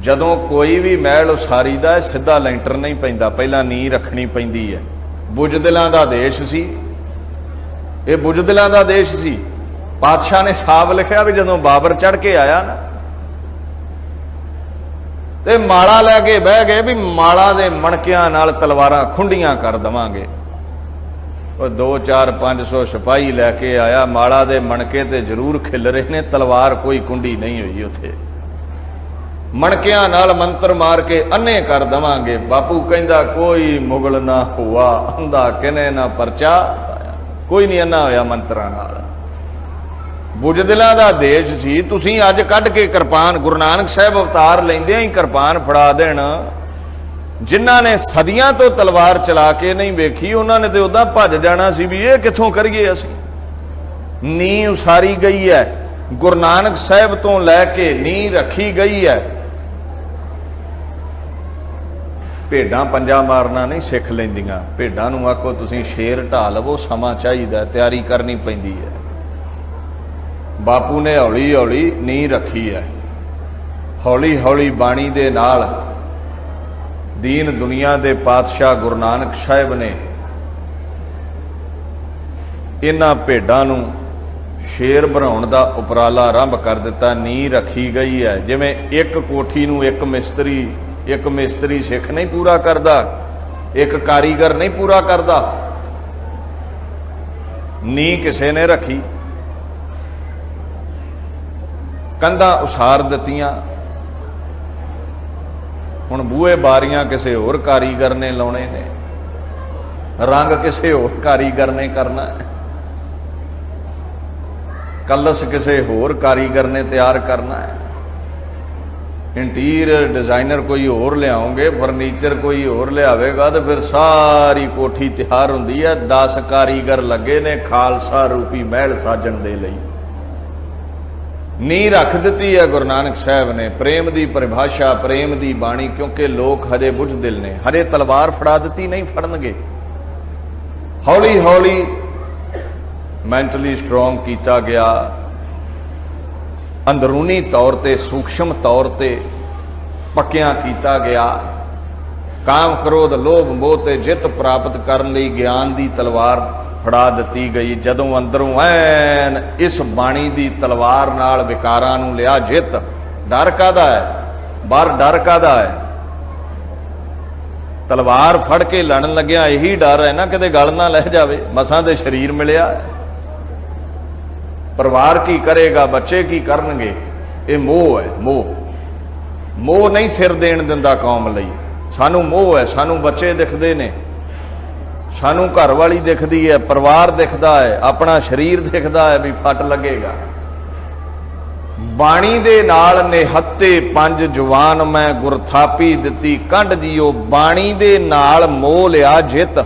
ਜਦੋਂ ਕੋਈ ਵੀ ਮਹਿਲ ਉਸਾਰੀ ਦਾ ਸਿੱਧਾ ਲੈਂਟਰ ਨਹੀਂ ਪੈਂਦਾ, ਪਹਿਲਾਂ ਨੀਂਹ ਰੱਖਣੀ ਪੈਂਦੀ ਹੈ। ਬੁਜ਼ਦਿਲਾਂ ਦਾ ਦੇਸ਼ ਸੀ ਇਹ, ਬੁਜ਼ਦਿਲਾਂ ਦਾ ਦੇਸ਼ ਸੀ। ਪਾਤਸ਼ਾਹ ਨੇ ਸਾਫ਼ ਲਿਖਿਆ ਵੀ ਜਦੋਂ ਬਾਬਰ ਚੜ੍ਹ ਕੇ ਆਇਆ ਨਾ ਤੇ ਮਾਲਾ ਲੈ ਕੇ ਬਹਿ ਗਏ ਵੀ ਮਾਲਾ ਦੇ ਮਣਕਿਆਂ ਨਾਲ ਤਲਵਾਰਾਂ ਖੁੰਡੀਆਂ ਕਰ ਦੇਵਾਂਗੇ। ਉਹ 2-4-500 ਸਿਪਾਹੀ ਲੈ ਕੇ ਆਇਆ, ਮਾਲਾ ਦੇ ਮਣਕੇ ਤੇ ਜ਼ਰੂਰ ਖਿਲ ਰਹੇ ਨੇ, ਤਲਵਾਰ ਕੋਈ ਕੁੰਡੀ ਨਹੀਂ ਹੋਈ ਉੱਥੇ। ਮਣਕਿਆਂ ਨਾਲ ਮੰਤਰ ਮਾਰ ਕੇ ਅੰਨੇ ਕਰ ਦੇਵਾਂਗੇ। ਬਾਪੂ ਕਹਿੰਦਾ ਕੋਈ ਮੁਗਲ ਨਾ ਹੋਆ, ਅੰਦਾ ਕਿਨੇ ਨਾ ਪਰਚਾ, ਕੋਈ ਨਹੀਂ ਅੰਨਾ ਹੋਇਆ ਮੰਤਰਾਂ ਨਾਲ। ਬੁਜ਼ਦਿਲਾਂ ਦਾ ਦੇਸ਼ ਸੀ। ਤੁਸੀਂ ਅੱਜ ਕੱਢ ਕੇ ਕਿਰਪਾਨ, ਗੁਰੂ ਨਾਨਕ ਸਾਹਿਬ ਅਵਤਾਰ ਲੈਂਦਿਆਂ ਹੀ ਕਿਰਪਾਨ ਫੜਾ ਦੇਣ। ਜਿਨ੍ਹਾਂ ਨੇ ਸਦੀਆਂ ਤੋਂ ਤਲਵਾਰ ਚਲਾ ਕੇ ਨਹੀਂ ਵੇਖੀ, ਉਹਨਾਂ ਨੇ ਤੇ ਉਦਾਂ ਭੱਜ ਜਾਣਾ ਸੀ ਵੀ ਇਹ ਕਿੱਥੋਂ ਕਰੀਏ ਅਸੀਂ। ਨੀਂਹ ਉਸਾਰੀ ਗਈ ਹੈ, ਗੁਰੂ ਨਾਨਕ ਸਾਹਿਬ ਤੋਂ ਲੈ ਕੇ ਨੀਂਹ ਰੱਖੀ ਗਈ ਹੈ। ਭੇਡਾਂ ਪੰਜਾ ਮਾਰਨਾ ਨਹੀਂ ਸਿੱਖ ਲੈਂਦੀਆਂ। ਭੇਡਾਂ ਨੂੰ ਆਖੋ ਤੁਸੀਂ ਸ਼ੇਰ ਢਾ ਲਵੋ, ਸਮਾਂ ਚਾਹੀਦਾ, ਤਿਆਰੀ ਕਰਨੀ ਪੈਂਦੀ ਹੈ। ਬਾਪੂ ਨੇ ਹੌਲੀ ਹੌਲੀ ਨੀਂਹ ਰੱਖੀ ਹੈ। ਹੌਲੀ ਹੌਲੀ ਬਾਣੀ ਦੇ ਨਾਲ ਦੀਨ ਦੁਨੀਆ ਦੇ ਪਾਤਸ਼ਾਹ ਗੁਰੂ ਨਾਨਕ ਸਾਹਿਬ ਨੇ ਇਹਨਾਂ ਭੇਡਾਂ ਨੂੰ ਸ਼ੇਰ ਬਣਾਉਣ ਦਾ ਉਪਰਾਲਾ ਆਰੰਭ ਕਰ ਦਿੱਤਾ। ਨੀਂਹ ਰੱਖੀ ਗਈ ਹੈ। ਜਿਵੇਂ ਇੱਕ ਕੋਠੀ ਨੂੰ ਇੱਕ ਮਿਸਤਰੀ ਸਿੱਖ ਨਹੀਂ ਪੂਰਾ ਕਰਦਾ, ਇੱਕ ਕਾਰੀਗਰ ਨਹੀਂ ਪੂਰਾ ਕਰਦਾ। ਨੀਂਹ ਕਿਸੇ ਨੇ ਰੱਖੀ, ਕੰਧਾਂ ਉਸਾਰ ਦਿੱਤੀਆਂ। ਹੁਣ ਬੂਹੇ ਬਾਰੀਆਂ ਕਿਸੇ ਹੋਰ ਕਾਰੀਗਰ ਨੇ ਲਾਉਣੇ ਨੇ, ਰੰਗ ਕਿਸੇ ਹੋਰ ਕਾਰੀਗਰ ਨੇ ਕਰਨਾ, ਕਲਸ ਕਿਸੇ ਹੋਰ ਕਾਰੀਗਰ ਨੇ ਤਿਆਰ ਕਰਨਾ ਹੈ, ਇੰਟੀਰੀਅਰ ਡਿਜ਼ਾਈਨਰ ਕੋਈ ਹੋਰ ਲਿਆਓਗੇ, ਫਰਨੀਚਰ ਕੋਈ ਹੋਰ ਲਿਆਵੇਗਾ ਤੇ ਫਿਰ ਸਾਰੀ ਕੋਠੀ ਤਿਆਰ ਹੁੰਦੀ ਹੈ। 10 ਕਾਰੀਗਰ ਲੱਗੇ ਨੇ ਖਾਲਸਾ ਰੂਪੀ ਮਹਿਲ ਸਾਜਣ ਦੇ ਲਈ। ਨੀਂਹ ਰੱਖ ਦਿੱਤੀ ਹੈ ਗੁਰੂ ਨਾਨਕ ਸਾਹਿਬ ਨੇ। ਪ੍ਰੇਮ ਦੀ ਪਰਿਭਾਸ਼ਾ, ਪ੍ਰੇਮ ਦੀ ਬਾਣੀ, ਕਿਉਂਕਿ ਲੋਕ ਹਜੇ ਬੁਝਦਿਲ ਨੇ, ਹਜੇ ਤਲਵਾਰ ਫੜਾ ਦਿੱਤੀ ਨਹੀਂ ਫੜਨਗੇ। ਹੌਲੀ ਹੌਲੀ ਮੈਂਟਲੀ ਸਟਰੋਂਗ ਕੀਤਾ ਗਿਆ, ਅੰਦਰੂਨੀ ਤੌਰ ਤੇ, ਸੂਖਸ਼ਮ ਤੌਰ ਤੇ ਪੱਕਿਆਂ ਕੀਤਾ ਗਿਆ। ਕਾਮ, ਕ੍ਰੋਧ, ਲੋਭ, ਮੋਹ ਤੇ ਜਿੱਤ ਪ੍ਰਾਪਤ ਕਰਨ ਲਈ ਗਿਆਨ ਦੀ ਤਲਵਾਰ ਫੜਾ ਦਿੱਤੀ ਗਈ। ਜਦੋਂ ਅੰਦਰੋਂ ਐਨ ਇਸ ਬਾਣੀ ਦੀ ਤਲਵਾਰ ਨਾਲ ਵਿਕਾਰਾਂ ਨੂੰ ਲਿਆ ਜਿੱਤ, ਡਰ ਕਾਹਦਾ ਹੈ, ਬਾਹਰ ਡਰ ਕਾਹਦਾ ਹੈ? ਤਲਵਾਰ ਫੜ ਕੇ ਲੜਨ ਲੱਗਿਆ ਇਹੀ ਡਰ ਹੈ ਨਾ ਕਿਤੇ ਗਲ ਨਾ ਲੈ ਜਾਵੇ। ਮਸਾਂ ਦੇ ਸਰੀਰ ਮਿਲਿਆ, ਪਰਿਵਾਰ ਕੀ ਕਰੇਗਾ, ਬੱਚੇ ਕੀ ਕਰਨਗੇ? ਇਹ ਮੋਹ ਹੈ। ਮੋਹ ਨਹੀਂ ਸਿਰ ਦੇਣ ਦਿੰਦਾ ਕੌਮ ਲਈ। ਸਾਨੂੰ ਮੋਹ ਹੈ, ਸਾਨੂੰ ਬੱਚੇ ਦਿਖਦੇ ਨੇ, ਸਾਨੂੰ ਘਰ ਵਾਲੀ ਦਿਖਦੀ ਹੈ, ਪਰਿਵਾਰ ਦਿਖਦਾ ਹੈ, ਆਪਣਾ ਸਰੀਰ ਦਿਖਦਾ ਹੈ ਵੀ ਫੱਟ ਲੱਗੇਗਾ। ਬਾਣੀ ਦੇ ਨਾਲ ਨਿਹੱਤੇ 5 ਜਵਾਨ ਮੈਂ ਗੁਰਥਾਪੀ ਦਿੱਤੀ ਕੰਢ ਜੀਓ। ਬਾਣੀ ਦੇ ਨਾਲ ਮੋਹ ਲਿਆ ਜਿੱਤ।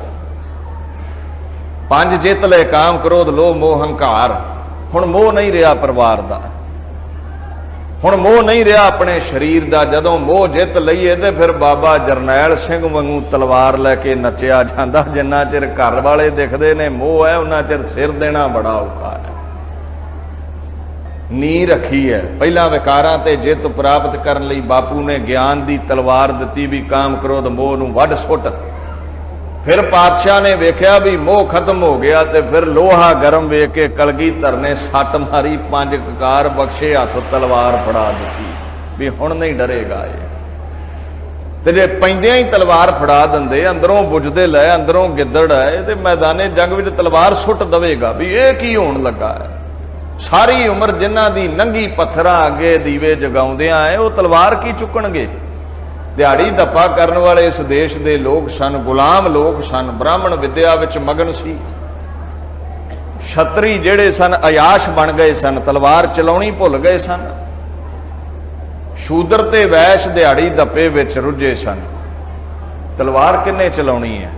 5 ਜਿੱਤ ਲਏ, ਕਾਮ, ਕ੍ਰੋਧ, ਲੋਭ, ਮੋਹ, ਹੰਕਾਰ। ਹੁਣ ਮੋਹ ਨਹੀਂ ਰਿਹਾ ਪਰਿਵਾਰ ਦਾ, ਹੁਣ ਮੋਹ ਨਹੀਂ ਰਿਹਾ ਆਪਣੇ ਸਰੀਰ ਦਾ। ਜਦੋਂ ਮੋਹ ਜਿੱਤ ਲਈਏ ਤੇ ਫਿਰ ਬਾਬਾ ਜਰਨੈਲ ਸਿੰਘ ਵਾਂਗੂ ਤਲਵਾਰ ਲੈ ਕੇ ਨੱਚਿਆ ਜਾਂਦਾ। ਜਿੰਨਾ ਚਿਰ ਘਰ ਵਾਲੇ ਦਿਖਦੇ ਨੇ ਮੋਹ ਹੈ, ਉਹਨਾਂ ਚਿਰ ਸਿਰ ਦੇਣਾ ਬੜਾ ਔਖਾ ਹੈ। ਨੀਂਹ ਰੱਖੀ ਹੈ। ਪਹਿਲਾਂ ਵਿਕਾਰਾਂ ਤੇ ਜਿੱਤ ਪ੍ਰਾਪਤ ਕਰਨ ਲਈ ਬਾਪੂ ਨੇ ਗਿਆਨ ਦੀ ਤਲਵਾਰ ਦਿੱਤੀ ਵੀ ਕਾਮ, ਕ੍ਰੋਧ, ਮੋਹ ਨੂੰ ਵੱਢ ਸੁੱਟ। ਫਿਰ ਪਾਤਸ਼ਾਹ ਨੇ ਵੇਖਿਆ ਵੀ ਮੋਹ ਖਤਮ ਹੋ ਗਿਆ ਤੇ ਫਿਰ ਲੋਹਾ ਗਰਮ ਵੇਖ ਕੇ ਕਲਗੀਧਰ ਨੇ ਸੱਟ ਮਾਰੀ, 5 ਕਕਾਰ ਬਖਸ਼ੇ, ਹੱਥ ਤਲਵਾਰ ਫੜਾ ਦਿੱਤੀ ਵੀ ਹੁਣ ਨਹੀਂ ਡਰੇਗਾ ਇਹ। ਤੇ ਜੇ ਪੈਂਦਿਆਂ ਹੀ ਤਲਵਾਰ ਫੜਾ ਦਿੰਦੇ, ਅੰਦਰੋਂ ਬੁਝਦੇ ਲੈ, ਅੰਦਰੋਂ ਗਿੱਦੜ ਹੈ ਤੇ ਮੈਦਾਨੇ ਜੰਗ ਵਿੱਚ ਤਲਵਾਰ ਸੁੱਟ ਦਵੇਗਾ ਵੀ ਇਹ ਕੀ ਹੋਣ ਲੱਗਾ ਹੈ। ਸਾਰੀ ਉਮਰ ਜਿਨ੍ਹਾਂ ਦੀ ਨੰਗੀ ਪੱਥਰਾਂ ਅੱਗੇ ਦੀਵੇ ਜਗਾਉਂਦਿਆਂ ਆਏ, ਉਹ ਤਲਵਾਰ ਕੀ ਚੁੱਕਣਗੇ? ਦਿਹਾੜੀ ਧੱਪਾ ਕਰਨ ਵਾਲੇ ਇਸ ਦੇਸ਼ ਦੇ ਲੋਕ ਸਨ, ਗੁਲਾਮ ਲੋਕ ਸਨ, ਬ੍ਰਾਹਮਣ ਵਿਦਿਆ ਵਿੱਚ ਮਗਨ ਸੀ। ਛਤਰੀ ਜਿਹੜੇ ਸਨ ਅਯਾਸ਼ ਬਣ ਗਏ ਸਨ, ਤਲਵਾਰ ਚਲਾਉਣੀ ਭੁੱਲ ਗਏ ਸਨ। ਸ਼ੂਦਰ ਤੇ ਵੈਸ਼ ਦਿਹਾੜੀ ਧੱਪੇ ਵਿੱਚ ਰੁੱਝੇ ਸਨ। ਤਲਵਾਰ ਕਿੰਨੇ ਚਲਾਉਣੀ ਹੈ?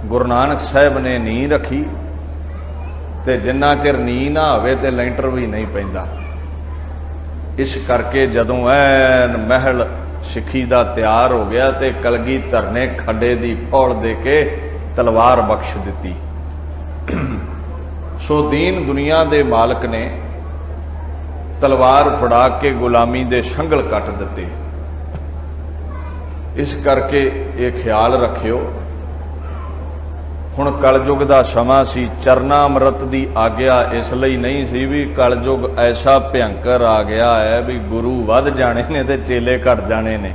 ਗੁਰੂ ਨਾਨਕ ਸਾਹਿਬ ਨੇ ਨੀਂਹ ਰੱਖੀ ਤੇ ਜਿੰਨਾ ਚਿਰ ਨੀਂਹ ਨਾ ਹੋਵੇ ਤੇ ਲੈਂਟਰ ਵੀ ਨਹੀਂ ਪੈਂਦਾ। ਇਸ ਕਰਕੇ ਜਦੋਂ ਐਨ ਮਹਿਲ ਸਿੱਖੀ ਦਾ ਤਿਆਰ ਹੋ ਗਿਆ ਤੇ ਕਲਗੀਧਰ ਨੇ ਖੱਡੇ ਦੀ ਫੌਲ ਦੇ ਕੇ ਤਲਵਾਰ ਬਖਸ਼ ਦਿੱਤੀ। ਸੋ ਦੀਨ ਦੁਨੀਆ ਦੇ ਮਾਲਕ ਨੇ ਤਲਵਾਰ ਫੜਾ ਕੇ ਗੁਲਾਮੀ ਦੇ ਸੰਗਲ ਕੱਟ ਦਿੱਤੇ। इस करके ये ख्याल रखियो, हुण कलयुग दा समा सी, चरनामृत दी आग्या इसलिए नहीं सी भी कलयुग ऐसा भयंकर आ गया है भी गुरु वध जाने ने ते चेले घट जाने ने।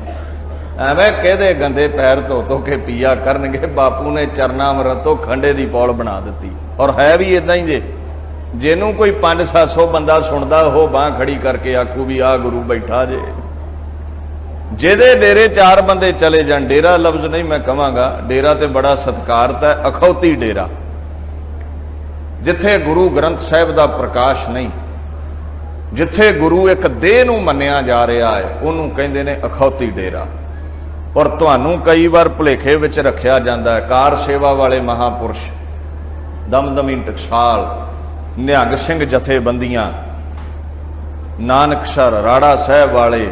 एवें कहदे गंदे पैर धो के पिया करनगे, बापू ने चरनामृत तो खंडे दी पौल बना दी। और है भी इदां ही जे, जिन्हों कोई 500-700 बंदा सुनदा हो बांह खड़ी करके आखू भी आ गुरु बैठा जे, ਜਿਹਦੇ डेरे 4 बंदे चले जान, डेरा लफ्ज नहीं मैं कहांगा, डेरा तो बड़ा सत्कारत है, अखौती डेरा जिथे गुरु ग्रंथ साहिब का प्रकाश नहीं, जिथे गुरु एक देह नूं मन्निया जा रहा है उन्होंने कहते हैं अखौती डेरा। और तुहानूं कई बार भुलेखे विच रखिया जाता है, कार सेवा वाले महापुरुष दमदमी टकसाल, निहंग सिंह जथेबंदियां, नानकसर, राड़ा साहब वाले,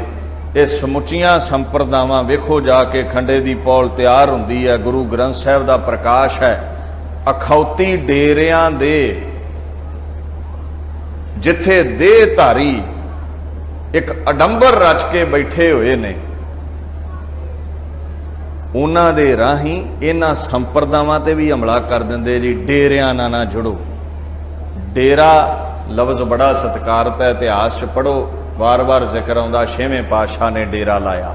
ये समुचियां संप्रदावां वेखो जाके खंडे दी पौल तैयार हुंदी है, गुरु ग्रंथ साहिब दा प्रकाश है। अखौती डेरियां दे जिथे देहधारी एक अडंबर रच के बैठे हुए ने, उन्हां दे राही इन्हां संप्रदावां ते भी हमला कर दिंदे जी, डेरियां नाल ना जुड़ो। डेरा लफ्ज बड़ा सत्कारत है, इतिहास च पढ़ो, बार बार जिक्र आउंदा, 6वें पातशाह ने डेरा लाया।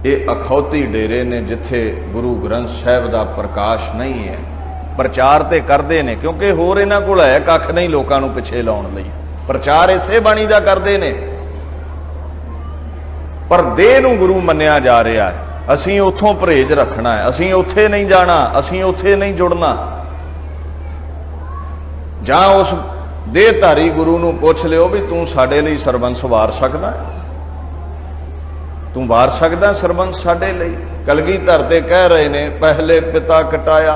ये अखौती डेरे ने जिथे गुरु ग्रंथ साहिब का प्रकाश नहीं है। प्रचार तो करते हैं क्योंकि होर इन्हां कोल है कख नहीं लोगों को पिछे लाउण लई, प्रचार इसे बाणी का करते हैं, पर देह नूं गुरु मन्निया जा रहा है। असीं उत्थों परहेज रखना है, असीं उत्थे नहीं जाना, असीं उत्थे नहीं जुड़ना। जां उस देहधारी गुरु नूं पुछ लियो भी तू साडे लई सरबंस वार सकदा है, तू वार सकदा सरबंस साडे लई। कलगीधर ते कह रहे ने, पहले पिता कटाया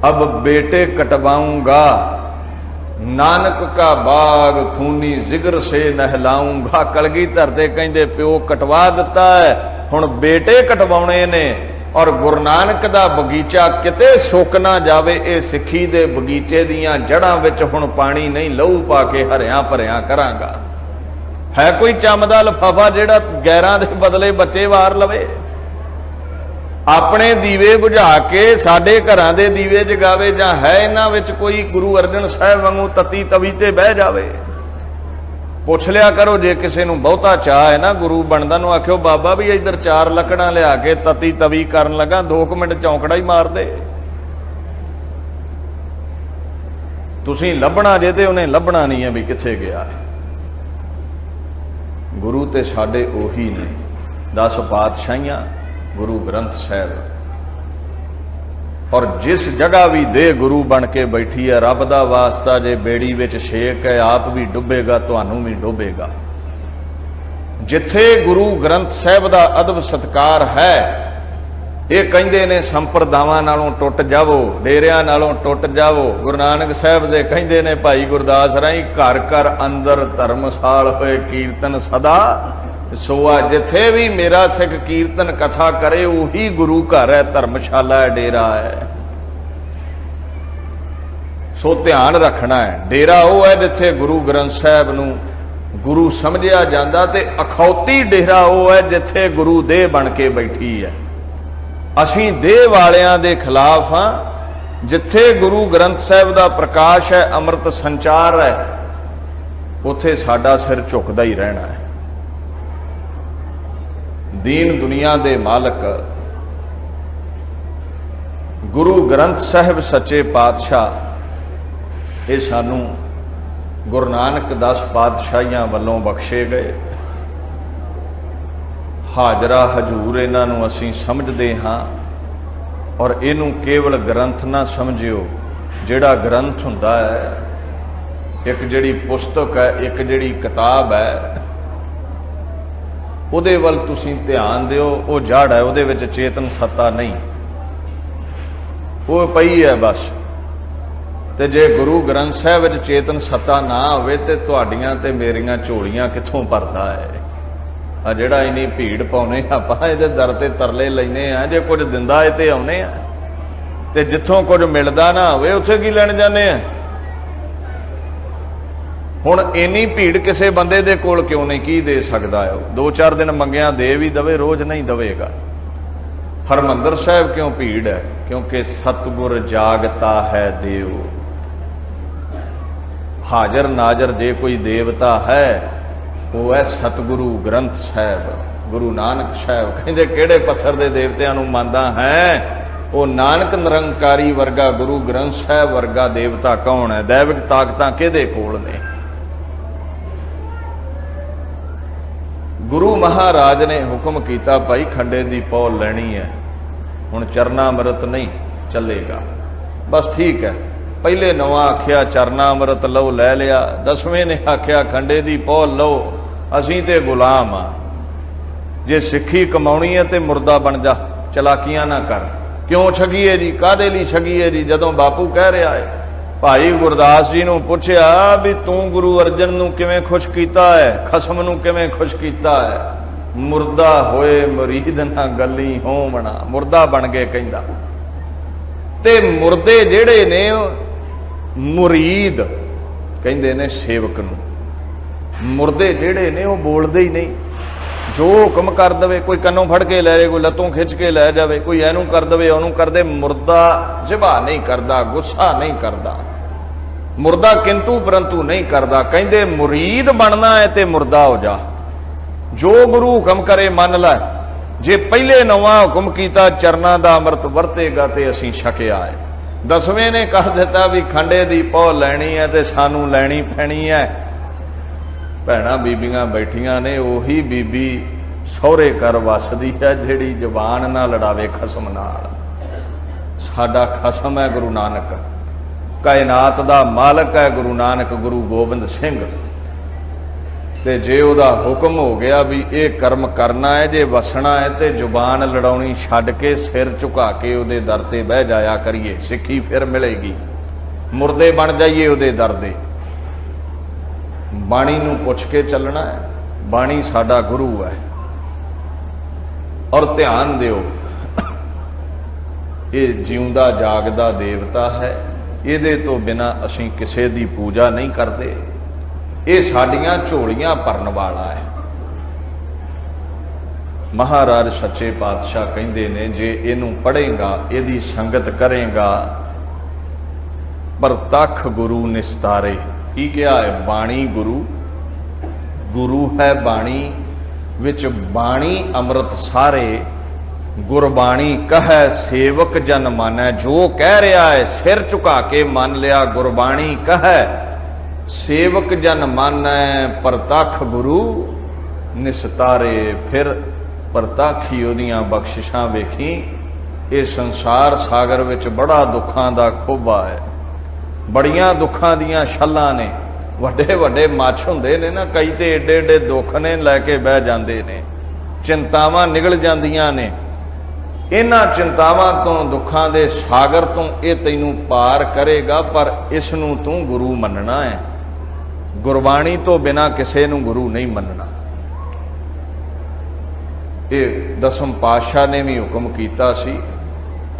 अब बेटे कटवाऊंगा, नानक का बाग खूनी जिगर से नहलाऊंगा। कलगीधर ते कहंदे प्यो कटवा दिता है, हुण बेटे कटवाउणे ने। और गुरु नानक दा बगीचा किते सुक ना जावे, ये सिੱਖੀ दे बगीचे दियां जड़ां विच हुण पानी नहीं, लहू पा के हरियां भरियां करांगा। है कोई चमदा लिफाफा जिहड़ा गैरां दे बदले बच्चे वार लवे? अपने दीवे बुझा के साडे घरां दे दीवे जगावे, जां है इन्हां विच कोई गुरु अर्जन साहिब वांगू तती तवी ते बह जावे? पुछ लिया करो, जे किसी नूं बहुता चाह है ना गुरु बनदा, नूं आखियो बाबा भी इधर 4 लकड़ां लिया के तती तवी करन लगा, 2 मिनट चौंकड़ा ही मार दे। तुसीं लभना जे ते उन्हें लभना नहीं है भी कित्थे गया है। गुरु ते साडे ओही ने, 10 पातशाहियां, गुरु ग्रंथ साहिब। और जिस जगह भी दे गुरु बन के बैठी है, रब दा वास्ता जे बेड़ी विच छेक है, आप भी डुबेगा, तुहानूं भी डुबेगा। जिथे गुरु ग्रंथ साहिब दा अदब सत्कार है, ये कहंदे ने संप्रदावां नालों टुट जावो, डेरियां नालों टुट जावो। गुरु नानक साहिब दे कहंदे ने भाई गुरदास राही, घर घर अंदर धर्मसाल होए कीर्तन सदा सोआ। जिथे भी मेरा सिख कीर्तन कथा करे, उही गुरु घर है, धर्मशाला है, डेरा है। सो ध्यान रखना है, डेरा वो है जिथे गुरु ग्रंथ साहिब नूं गुरु समझिया जांदा, ते अखौती डेरा वो है जिथे गुरु देह बन के बैठी है। असीं देह वालियां दे खिलाफ हां। जिथे गुरु ग्रंथ साहिब दा प्रकाश है, अमृत संचार है, उथे साडा सिर झुकदा ही रहना है। दीन दुनिया दे मालक गुरु ग्रंथ साहिब सच्चे पातशाह, ये सानू गुरु नानक 10 पातशाहियां वालों बख्शे गए। हाजरा हजूर इन्हां नूं असीं समझदे हां, और इनू केवल ग्रंथ ना समझियो। जिहड़ा ग्रंथ हुंदा है, एक जिहड़ी पुस्तक है, एक जिहड़ी किताब है, उहदे वल तुसीं ध्यान दिओ। वो जड़ है, उहदे विच चेतन सत्ता नहीं, वो पई है बस। ते जे गुरु ग्रंथ साहिब विच चेतन सत्ता ना होवे ते तुहाडीआं ते मेरियां झोलियां कित्थों भरदा है। आ जिहड़ा इन्नी भीड़ पाउने आपां इहदे दर ते तरले लैने आ, जे कुछ दिंदा है ते आउने आ, ते जिथों कुछ मिलदा ना होवे उत्थे की लैण जाने आ। ਹੁਣ ਇੰਨੀ ਭੀੜ ਕਿਸੇ ਬੰਦੇ ਦੇ ਕੋਲ ਕਿਉਂ ਨਹੀਂ? ਕੀ ਦੇ ਸਕਦਾ ਹੈ? 2-4 ਦਿਨ ਮੰਗਿਆ ਦੇ ਵੀ ਦਵੇ, ਰੋਜ਼ ਨਹੀਂ ਦਵੇਗਾ। ਹਰਮੰਦਰ ਸਾਹਿਬ ਕਿਉਂ ਭੀੜ ਹੈ? ਕਿਉਂਕਿ ਸਤਿਗੁਰ ਜਾਗਤਾ ਹੈ ਦੇਵ। ਹਾਜ਼ਰ ਨਾਜ਼ਰ ਜੇ ਕੋਈ ਦੇਵਤਾ ਹੈ ਉਹ ਹੈ ਸਤਿਗੁਰੂ ਗ੍ਰੰਥ ਸਾਹਿਬ, ਗੁਰੂ ਨਾਨਕ ਸਾਹਿਬ। ਕਹਿੰਦੇ ਕਿਹੜੇ ਪੱਥਰ ਦੇ ਦੇਵਤਿਆਂ ਨੂੰ ਮੰਨਦਾ ਹੈ? ਉਹ ਨਾਨਕ ਨਿਰੰਕਾਰੀ ਵਰਗਾ, ਗੁਰੂ ਗ੍ਰੰਥ ਸਾਹਿਬ ਵਰਗਾ ਦੇਵਤਾ ਕੌਣ ਹੈ? ਦੈਵਿਕ ਤਾਕਤਾਂ ਕਿਹਦੇ ਕੋਲ ਨੇ? ਗੁਰੂ ਮਹਾਰਾਜ ਨੇ ਹੁਕਮ ਕੀਤਾ, ਭਾਈ ਖੰਡੇ ਦੀ ਪੌ ਲੈਣੀ ਹੈ, ਹੁਣ ਚਰਨਾ ਅੰਮ੍ਰਿਤ ਨਹੀਂ ਚੱਲੇਗਾ। ਬਸ ਠੀਕ ਹੈ, ਪਹਿਲੇ ਨਵਾਂ ਆਖਿਆ ਚਰਨਾ ਅੰਮ੍ਰਿਤ ਲਓ, ਲੈ ਲਿਆ। 10ਵੇਂ ਨੇ ਆਖਿਆ ਖੰਡੇ ਦੀ ਪੌ ਲਓ, ਅਸੀਂ ਤੇ ਗੁਲਾਮ ਆ, ਜੇ ਸਿੱਖੀ ਕਮਾਉਣੀ ਹੈ ਤੇ ਮੁਰਦਾ ਬਣ ਜਾ, ਚਲਾਕੀਆਂ ਨਾ ਕਰ। ਕਿਉਂ ਛਗੀਏ ਜੀ? ਕਾਹਦੇ ਲਈ ਛਗੀਏ ਜੀ? ਜਦੋਂ ਬਾਪੂ ਕਹਿ ਰਿਹਾ ਹੈ, ਭਾਈ ਗੁਰਦਾਸ ਜੀ ਨੂੰ ਪੁੱਛਿਆ ਵੀ ਤੂੰ ਗੁਰੂ ਅਰਜਨ ਨੂੰ ਕਿਵੇਂ ਖੁਸ਼ ਕੀਤਾ ਹੈ, ਖਸਮ ਨੂੰ ਕਿਵੇਂ ਖੁਸ਼ ਕੀਤਾ ਹੈ? ਮੁਰਦਾ ਹੋਏ ਮੁਰੀਦ ਨਾ ਗੱਲੀ ਹੋਵਣਾ, ਮੁਰਦਾ ਬਣ ਗਏ ਕਹਿੰਦਾ। ਤੇ ਮੁਰਦੇ ਜਿਹੜੇ ਨੇ ਮੁਰੀਦ ਕਹਿੰਦੇ ਨੇ ਸੇਵਕ ਨੂੰ, ਮੁਰਦੇ ਜਿਹੜੇ ਨੇ ਉਹ ਬੋਲਦੇ ਹੀ ਨਹੀਂ। ਜੋ ਹੁਕਮ ਕਰ ਦਵੇ, ਕੋਈ ਕੰਨੋਂ ਫੜ ਕੇ ਲੈ ਜਾਵੇ, ਕੋਈ ਲੱਤੋਂ ਖਿੱਚ ਕੇ ਲੈ ਜਾਵੇ, ਕੋਈ ਇਹਨੂੰ ਕਰ ਦਵੇ ਉਹਨੂੰ ਕਰ ਦੇ, ਮੁਰਦਾ ਜ਼ਿਬਾ ਨਹੀਂ ਕਰਦਾ, ਗੁੱਸਾ ਨਹੀਂ ਕਰਦਾ, ਮੁਰਦਾ ਕਿੰਤੂ ਪਰੰਤੂ ਨਹੀਂ ਕਰਦਾ। ਕਹਿੰਦੇ ਮੁਰੀਦ ਬਣਨਾ ਹੈ ਤੇ ਮੁਰਦਾ ਹੋ ਜਾ, ਜੋ ਗੁਰੂ ਹੁਕਮ ਕਰੇ ਮੰਨ ਲੈ। ਜੇ ਪਹਿਲੇ ਨਵਾਂ ਹੁਕਮ ਕੀਤਾ ਚਰਨਾ ਦਾ ਅੰਮ੍ਰਿਤ ਵਰਤੇਗਾ ਤੇ ਅਸੀਂ ਛਕਿਆ ਹੈ। 10ਵੇਂ ਨੇ ਕਰ ਦਿੱਤਾ ਵੀ ਖੰਡੇ ਦੀ ਪੌ ਲੈਣੀ ਹੈ ਤੇ ਸਾਨੂੰ ਲੈਣੀ ਪੈਣੀ ਹੈ। ਭੈਣਾਂ ਬੀਬੀਆਂ ਬੈਠੀਆਂ ਨੇ, ਉਹੀ ਬੀਬੀ ਸਹੁਰੇ ਘਰ ਵਸਦੀ ਹੈ ਜਿਹੜੀ ਜ਼ੁਬਾਨ ਨਾ ਲੜਾਵੇ ਖਸਮ ਨਾਲ। ਸਾਡਾ ਖਸਮ ਹੈ ਗੁਰੂ ਨਾਨਕ, ਕਾਇਨਾਤ ਦਾ ਮਾਲਕ ਹੈ ਗੁਰੂ ਨਾਨਕ, ਗੁਰੂ ਗੋਬਿੰਦ ਸਿੰਘ। ਤੇ ਜੇ ਉਹਦਾ ਹੁਕਮ ਹੋ ਗਿਆ ਵੀ ਇਹ ਕਰਮ ਕਰਨਾ ਹੈ, ਜੇ ਵਸਣਾ ਹੈ, ਤੇ ਜ਼ੁਬਾਨ ਲੜਾਉਣੀ ਛੱਡ ਕੇ ਸਿਰ ਝੁਕਾ ਕੇ ਉਹਦੇ ਦਰ ਤੇ ਬਹਿ ਜਾਇਆ ਕਰੀਏ, ਸਿੱਖੀ ਫਿਰ ਮਿਲੇਗੀ। ਮੁਰਦੇ ਬਣ ਜਾਈਏ ਉਹਦੇ ਦਰ ਦੇ। ਬਾਣੀ ਨੂੰ ਪੁੱਛ ਕੇ ਚੱਲਣਾ ਹੈ, ਬਾਣੀ ਸਾਡਾ ਗੁਰੂ ਹੈ। ਔਰ ਧਿਆਨ ਦਿਓ, ਇਹ ਜਿਉਂਦਾ ਜਾਗਦਾ ਦੇਵਤਾ ਹੈ, ਇਹਦੇ ਤੋਂ ਬਿਨਾਂ ਅਸੀਂ ਕਿਸੇ ਦੀ ਪੂਜਾ ਨਹੀਂ ਕਰਦੇ। ਇਹ ਸਾਡੀਆਂ ਝੋਲੀਆਂ ਭਰਨ ਵਾਲਾ ਹੈ। ਮਹਾਰਾਜ ਸੱਚੇ ਪਾਤਸ਼ਾਹ ਕਹਿੰਦੇ ਨੇ, ਜੇ ਇਹਨੂੰ ਪੜ੍ਹੇਗਾ, ਇਹਦੀ ਸੰਗਤ ਕਰੇਗਾ, ਪ੍ਰਤੱਖ ਗੁਰੂ ਨਿਸਤਾਰੇ। ਕੀ ਕਿਹਾ ਹੈ? ਬਾਣੀ ਗੁਰੂ, ਗੁਰੂ ਹੈ ਬਾਣੀ, ਵਿੱਚ ਬਾਣੀ ਅੰਮ੍ਰਿਤ ਸਾਰੇ। ਗੁਰਬਾਣੀ ਕਹੈ ਸੇਵਕ ਜਨ ਮਾਨੈ। ਜੋ ਕਹਿ ਰਿਹਾ ਹੈ ਸਿਰ ਝੁਕਾ ਕੇ ਮੰਨ ਲਿਆ। ਗੁਰਬਾਣੀ ਕਹੈ ਸੇਵਕ ਜਨ ਮਾਨੈ, ਪ੍ਰਤੱਖ ਗੁਰੂ ਨਿਸਤਾਰੇ। ਫਿਰ ਪ੍ਰਤੱਖੀ ਉਹਦੀਆਂ ਬਖਸ਼ਿਸ਼ਾਂ ਵੇਖੀ। ਇਹ ਸੰਸਾਰ ਸਾਗਰ ਵਿੱਚ ਬੜਾ ਦੁੱਖਾਂ ਦਾ ਖੋਬਾ ਹੈ, ਬੜੀਆਂ ਦੁੱਖਾਂ ਦੀਆਂ ਛੱਲਾਂ ਨੇ। ਵੱਡੇ ਵੱਡੇ ਮੱਛ ਹੁੰਦੇ ਨੇ ਨਾ, ਕਈ ਤੇ ਏਡੇ ਏਡੇ ਦੁੱਖ ਨੇ, ਲੈ ਕੇ ਬਹਿ ਜਾਂਦੇ ਨੇ, ਚਿੰਤਾਵਾਂ ਨਿਕਲ ਜਾਂਦੀਆਂ ਨੇ। ਇਹਨਾਂ ਚਿੰਤਾਵਾਂ ਤੋਂ, ਦੁੱਖਾਂ ਦੇ ਸਾਗਰ ਤੋਂ ਇਹ ਤੈਨੂੰ ਪਾਰ ਕਰੇਗਾ, ਪਰ ਇਸ ਨੂੰ ਤੂੰ ਗੁਰੂ ਮੰਨਣਾ ਹੈ। ਗੁਰਬਾਣੀ ਤੋਂ ਬਿਨਾਂ ਕਿਸੇ ਨੂੰ ਗੁਰੂ ਨਹੀਂ ਮੰਨਣਾ। ਇਹ 10ਮ ਪਾਤਸ਼ਾਹ ਨੇ ਵੀ ਹੁਕਮ ਕੀਤਾ ਸੀ,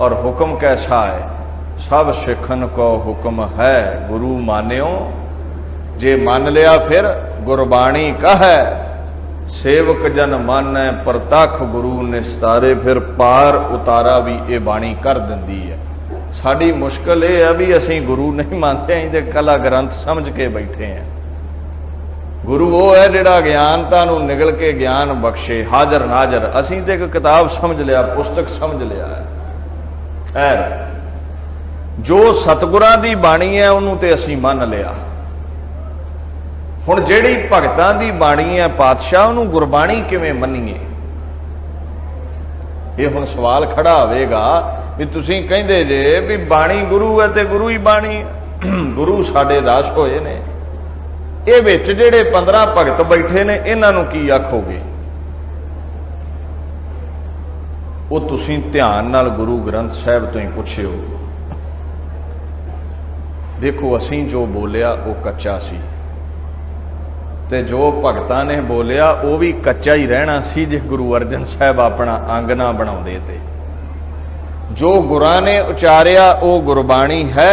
ਔਰ ਹੁਕਮ ਕੈਸਾ ਹੈ? ਸਭ ਸਿੱਖਨ ਕੋ ਹੁਕਮ ਹੈ ਗੁਰੂ ਮਾਨਿਓ। ਜੇ ਮੰਨ ਲਿਆ ਫਿਰ ਗੁਰਬਾਣੀ ਕਹੈ ਸੇਵਕ ਜਨ ਮਾਨੈ, ਪ੍ਰਤੱਖ ਗੁਰੂ ਨਿਸਤਾਰੇ। ਫਿਰ ਪਾਰ ਉਤਾਰਾ ਵੀ ਇਹ ਬਾਣੀ ਕਰ ਦਿੰਦੀ ਹੈ। ਸਾਡੀ ਮੁਸ਼ਕਲ ਇਹ ਹੈ ਵੀ ਅਸੀਂ ਗੁਰੂ ਨਹੀਂ ਮੰਨਦੇ, ਅਸੀਂ ਤੇ ਕਲਾ ਗ੍ਰੰਥ ਸਮਝ ਕੇ ਬੈਠੇ ਹਾਂ। ਗੁਰੂ ਉਹ ਹੈ ਜਿਹੜਾ ਗਿਆਨਤਾ ਨੂੰ ਨਿਗਲ ਕੇ ਗਿਆਨ ਬਖਸ਼ੇ, ਹਾਜ਼ਰ ਨਾਜ਼ਰ। ਅਸੀਂ ਤੇ ਇੱਕ ਕਿਤਾਬ ਸਮਝ ਲਿਆ, ਪੁਸਤਕ ਸਮਝ ਲਿਆ ਹੈ। ਖੈਰ, ਜੋ ਸਤਿਗੁਰਾਂ ਦੀ ਬਾਣੀ ਹੈ ਉਹਨੂੰ ਤੇ ਅਸੀਂ ਮੰਨ ਲਿਆ। ਹੁਣ ਜਿਹੜੀ ਭਗਤਾਂ ਦੀ ਬਾਣੀ ਹੈ ਪਾਤਸ਼ਾਹ, ਉਹਨੂੰ ਗੁਰਬਾਣੀ ਕਿਵੇਂ ਮੰਨੀਏ? ਇਹ ਹੁਣ ਸਵਾਲ ਖੜਾ ਹੋਵੇਗਾ ਵੀ ਤੁਸੀਂ ਕਹਿੰਦੇ ਜੇ ਵੀ ਬਾਣੀ ਗੁਰੂ ਹੈ ਤੇ ਗੁਰੂ ਹੀ ਬਾਣੀ ਹੈ। ਗੁਰੂ ਸਾਡੇ ਦਾਸ ਹੋਏ ਨੇ, ਇਹ ਵਿੱਚ ਜਿਹੜੇ 15 ਭਗਤ ਬੈਠੇ ਨੇ ਇਹਨਾਂ ਨੂੰ ਕੀ ਆਖੋਗੇ? ਉਹ ਤੁਸੀਂ ਧਿਆਨ ਨਾਲ ਗੁਰੂ ਗ੍ਰੰਥ ਸਾਹਿਬ ਤੋਂ ਹੀ ਪੁੱਛਿਓ। ਦੇਖੋ, ਅਸੀਂ ਜੋ ਬੋਲਿਆ ਉਹ ਕੱਚਾ ਸੀ, ਤੇ ਜੋ ਭਗਤਾਂ ਨੇ ਬੋਲਿਆ ਉਹ ਵੀ ਕੱਚਾ ਹੀ ਰਹਿਣਾ ਸੀ ਜੇ ਗੁਰੂ ਅਰਜਨ ਸਾਹਿਬ ਆਪਣਾ ਅੰਗ ਨਾ ਬਣਾਉਂਦੇ। ਤੇ ਜੋ ਗੁਰਾਂ ਨੇ ਉਚਾਰਿਆ ਉਹ ਗੁਰਬਾਣੀ ਹੈ,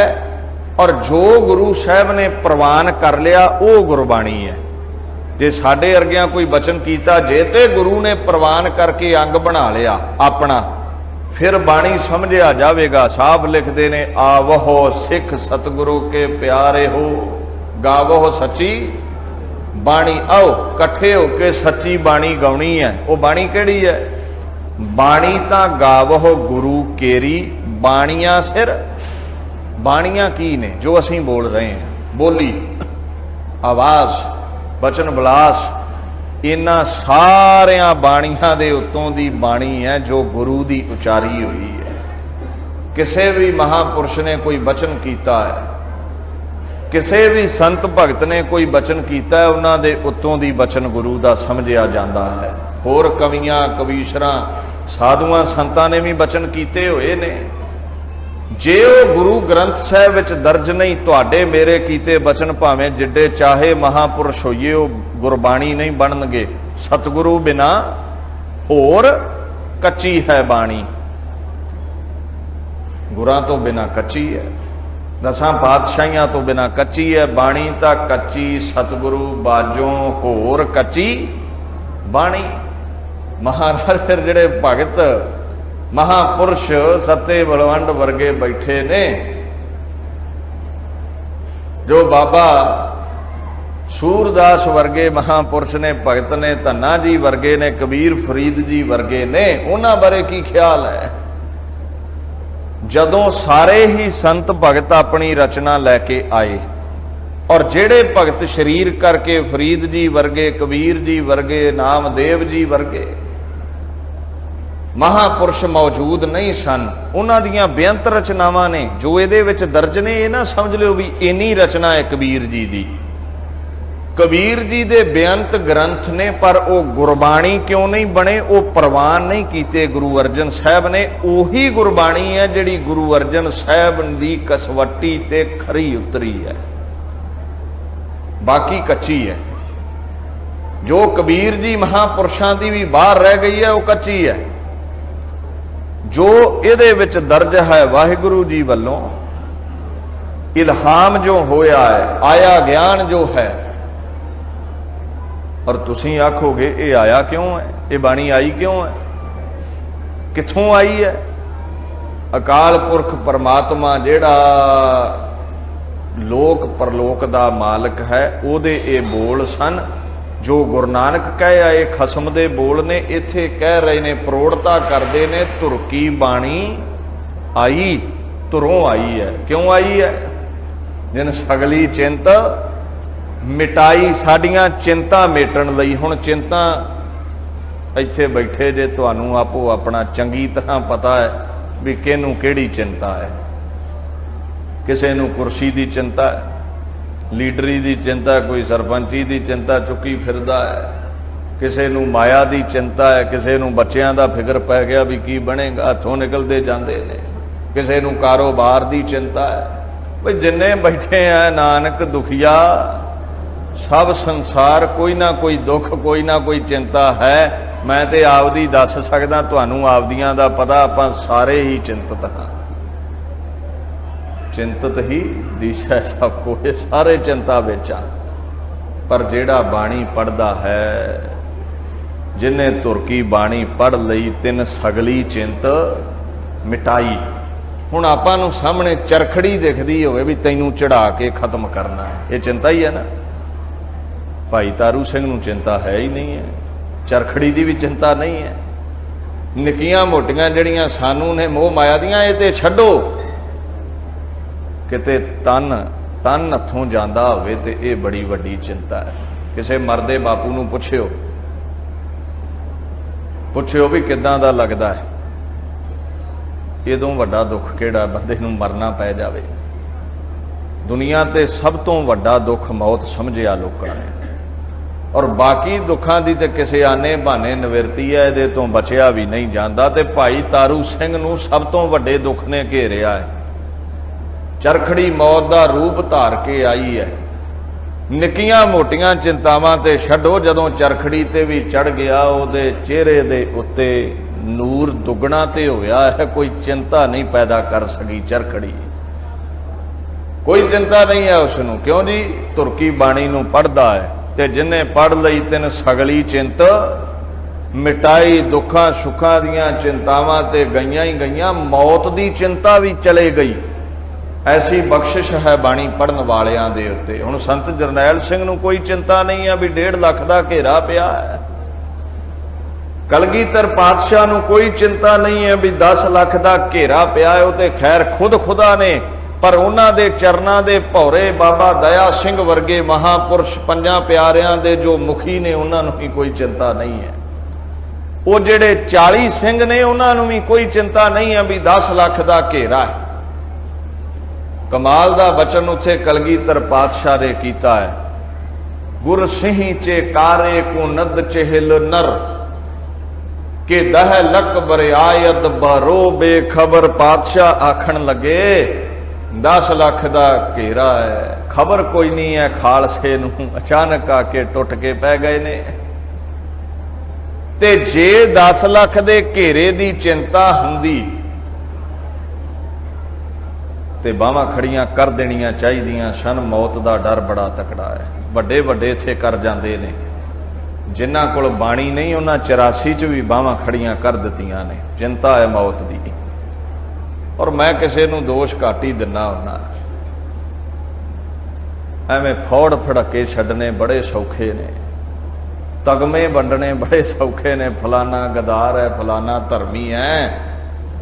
और जो गुरु साहब ने प्रवान कर लिया वो गुरबाणी है। जे साडे अर्गियां कोई बचन कीता, जे ते गुरु ने प्रवान करके अंग बना लिया अपना, फिर बाणी समझिया जावेगा। साहब लिखते ने, आवहो सिख सतगुरु के प्यारे हो, गावो सच्ची बाणी। आओ कट्ठे होके सच्ची बाणी गाउणी है। वो बाणी केड़ी है? बाणी तां गावो गुरु केरी, बाणियां सिर। बाणियां की ने? जो असीं बोल रहे हैं, बोली, आवाज, बचन विलास, इन्हां सारियां बाणियां दे उत्तों दी बाणी है जो गुरु दी उचारी हुई है। किसी भी महापुरुष ने कोई बचन कीता है, किसी भी संत भगत ने कोई बचन कीता है, उन्हां दे उत्तों दी बचन गुरु दा समझिया जांदा है। होर कवियां, कवीशरां, साधुआं, संतां ने भी बचन कीते होए ने। जे वो गुरु ग्रंथ साहिब विच दर्ज नहीं, तुहाडे मेरे कीते बचन भावें जिड्डे चाहे महापुरुष होइए, वो गुरबाणी नहीं बनणगे। सतगुरु बिना होर कच्ची है बाणी, गुरां तो बिना कच्ची है, दसां पातशाहियां तो बिना कच्ची है बाणी। तां कच्ची सतगुरु बाजों होर कच्ची बाणी। महाराज फिर जिहड़े भगत महापुरुष सत्ते बलवंड वर्गे बैठे ने, जो बाबा सूरदास वर्गे महापुरुष ने, भगत ने, धन्ना जी वर्गे ने, कबीर फरीद जी वर्गे ने, उन्हां बारे की ख्याल है? जदों सारे ही संत भगत अपनी रचना लैके आए और जेड़े भगत शरीर करके फरीद जी वर्गे, कबीर जी वर्गे, नामदेव जी वर्गे महापुरुष मौजूद नहीं सन, उन्हां दियां बेअंत रचनावां ने जो इहदे विच दर्ज ने, ये ना समझ लिओ भी इन्नी रचना है कबीर जी दी। कबीर जी दे बेअंत ग्रंथ ने, पर वो गुरबाणी क्यों नहीं बने? वो प्रवान नहीं कीते गुरु अर्जन साहब ने। उही गुरबाणी है जिहड़ी गुरु अर्जन साहब दी कसवट्टी ते खरी उतरी है, बाकी कच्ची है। जो कबीर जी महापुरुषां दी भी बाहर रह गई है, वो कच्ची है। जो इहदे विच दर्ज है वाहिगुरु जी वल्लों इल्हाम जो होया है, आया ज्ञान जो है, और तुसीं आखोगे ये आया क्यों है, ये बाणी आई क्यों है, कित्थों आई है? अकाल पुरख परमात्मा जिहड़ा लोक परलोक दा मालक है, ओदे ये बोल सन जो गुरु नानक कह आए खसम दे बोल ने। इत्थे कह रहे ने, प्रौढ़ता करते ने, तुरकी बाणी आई, तुरों आई है। क्यों आई है? जिन सगली चिंत मिटाई, साडियां चिंता मेटण लई। हुण चिंता इत्थे बैठे जे, तुहानूं आपो अपना चंगी तरह पता है भी किहनूं किहड़ी चिंता है। किसे नूं कुर्सी दी चिंता है, लीडरी दी चिंता, कोई सरपंची दी चिंता चुकी फिरदा है, किसे नूं माया दी चिंता है, किसे नूं बच्चियां दा फिक्र पै गया भी की बनेगा, हथों निकलते जाते ने, किसे नूं कारोबार दी चिंता है। भाई जिन्ने बैठे हैं नानक दुखिया, सब संसार कोई ना कोई दुख, कोई ना कोई चिंता है। मैं ते आपदी दस सकदा, तुहानूं आपदियां दा पता, आपां सारे ही चिंतित हां। चिंतित ही दिशा सब को, ये सारे चिंता विच आ। पर जेड़ा बाणी पढ़दा है, जिन्हें तुरकी बाणी पढ़ लई, तिन सगली चिंत मिटाई। हुण आपां नूं सामने चरखड़ी दिखदी होवे भी तैनूं चढ़ा के खत्म करना है, ये चिंता ही है ना। भाई तारू सिंह नूं चिंता है ही नहीं है, चरखड़ी दी भी चिंता नहीं है। निक्कियां मोटियां जिहड़ियां सानू ने मोह माया दियां, ये ते छड्डो। किते तन हथों जांदा होवे ते ये बड़ी वड्डी चिंता है। किसे मरदे बापू नूं पुछियो भी किदां दा लगदा है, इदों वड्डा दुख किहड़ा बंदे नूं मरना पै जावे। दुनिया ते सब तो वड्डा दुख मौत समझिया लोकां ने, और बाकी दुखों की तो किसी आने बहाने निवृत्ति है, ये तो बचिया भी नहीं जाता। तो भाई तारू सिंह नूं सब तो वड्डे दुख ने घेरिया है। चरखड़ी मौत का रूप धार के आई है। निक्कियां मोटियां चिंतावां ते छड्डो, जदों चरखड़ी ते भी चढ़ गया, उहदे चेहरे दे उत्ते नूर दुगना ते होया है, कोई चिंता नहीं पैदा कर सकी चरखड़ी। कोई चिंता नहीं है उसनूं। क्यों जी? तुरकी बाणी नूं पढ़दा है ते जिन्हें पढ़ लई तिन सगली चिंत मिटाई। दुखां सुखां दियां चिंतावां ते गईयां ही गईयां, मौत दी चिंता भी चले गई। ऐसी बख्शिश है बाणी पढ़न वालियां दे उत्ते। हुण संत जरनैल सिंह नूं कोई चिंता नहीं है भी 1.5 लाख दा घेरा पिया है। कलगीधर पातशाह नूं कोई चिंता नहीं है भी 10 लाख दा घेरा पिया है। उते खैर खुद खुदा ने, पर उन्हां दे चरनां दे भौरे बाबा दया सिंह वर्गे महापुरुष 5 प्यारियां दे जो मुखी ने, उन्हां नूं भी कोई चिंता नहीं है। वो जिहड़े 40 सिंह ने, उन्हां नूं भी कोई चिंता नहीं है भी 10 लाख दा घेरा है। कमाल दा बचन उत्थे कलगीधर पातशाह ने कीता है, गुर सिंह चे कारे को नद चेहल नर के दह लक बरियायत बरो बेखबर। पातशाह आखन लगे 10 लाख दा घेरा है, खबर कोई नहीं है खालसे नूं, अचानक आके टुट के पै गए ने। ते जे 10 लाख दे घेरे दी चिंता हुंदी ते बावां खड़ियां कर देनियां चाहिदियां सन। मौत दा डर बड़ा तकड़ा है। वड्डे वड्डे इत्थे कर जांदे ने, जिन्हां कोल बाणी नहीं उन्हां 84 च भी बावां खड़ियां कर दित्तियां ने। चिंता है मौत दी। और मैं किसी नूं दोष घट ही दिना हुन्ना। एवें फौड़ फड़के छड्डने बड़े सौखे ने, तगमे वंडने बड़े सौखे ने। फलाना गदार है, फलाना धर्मी है।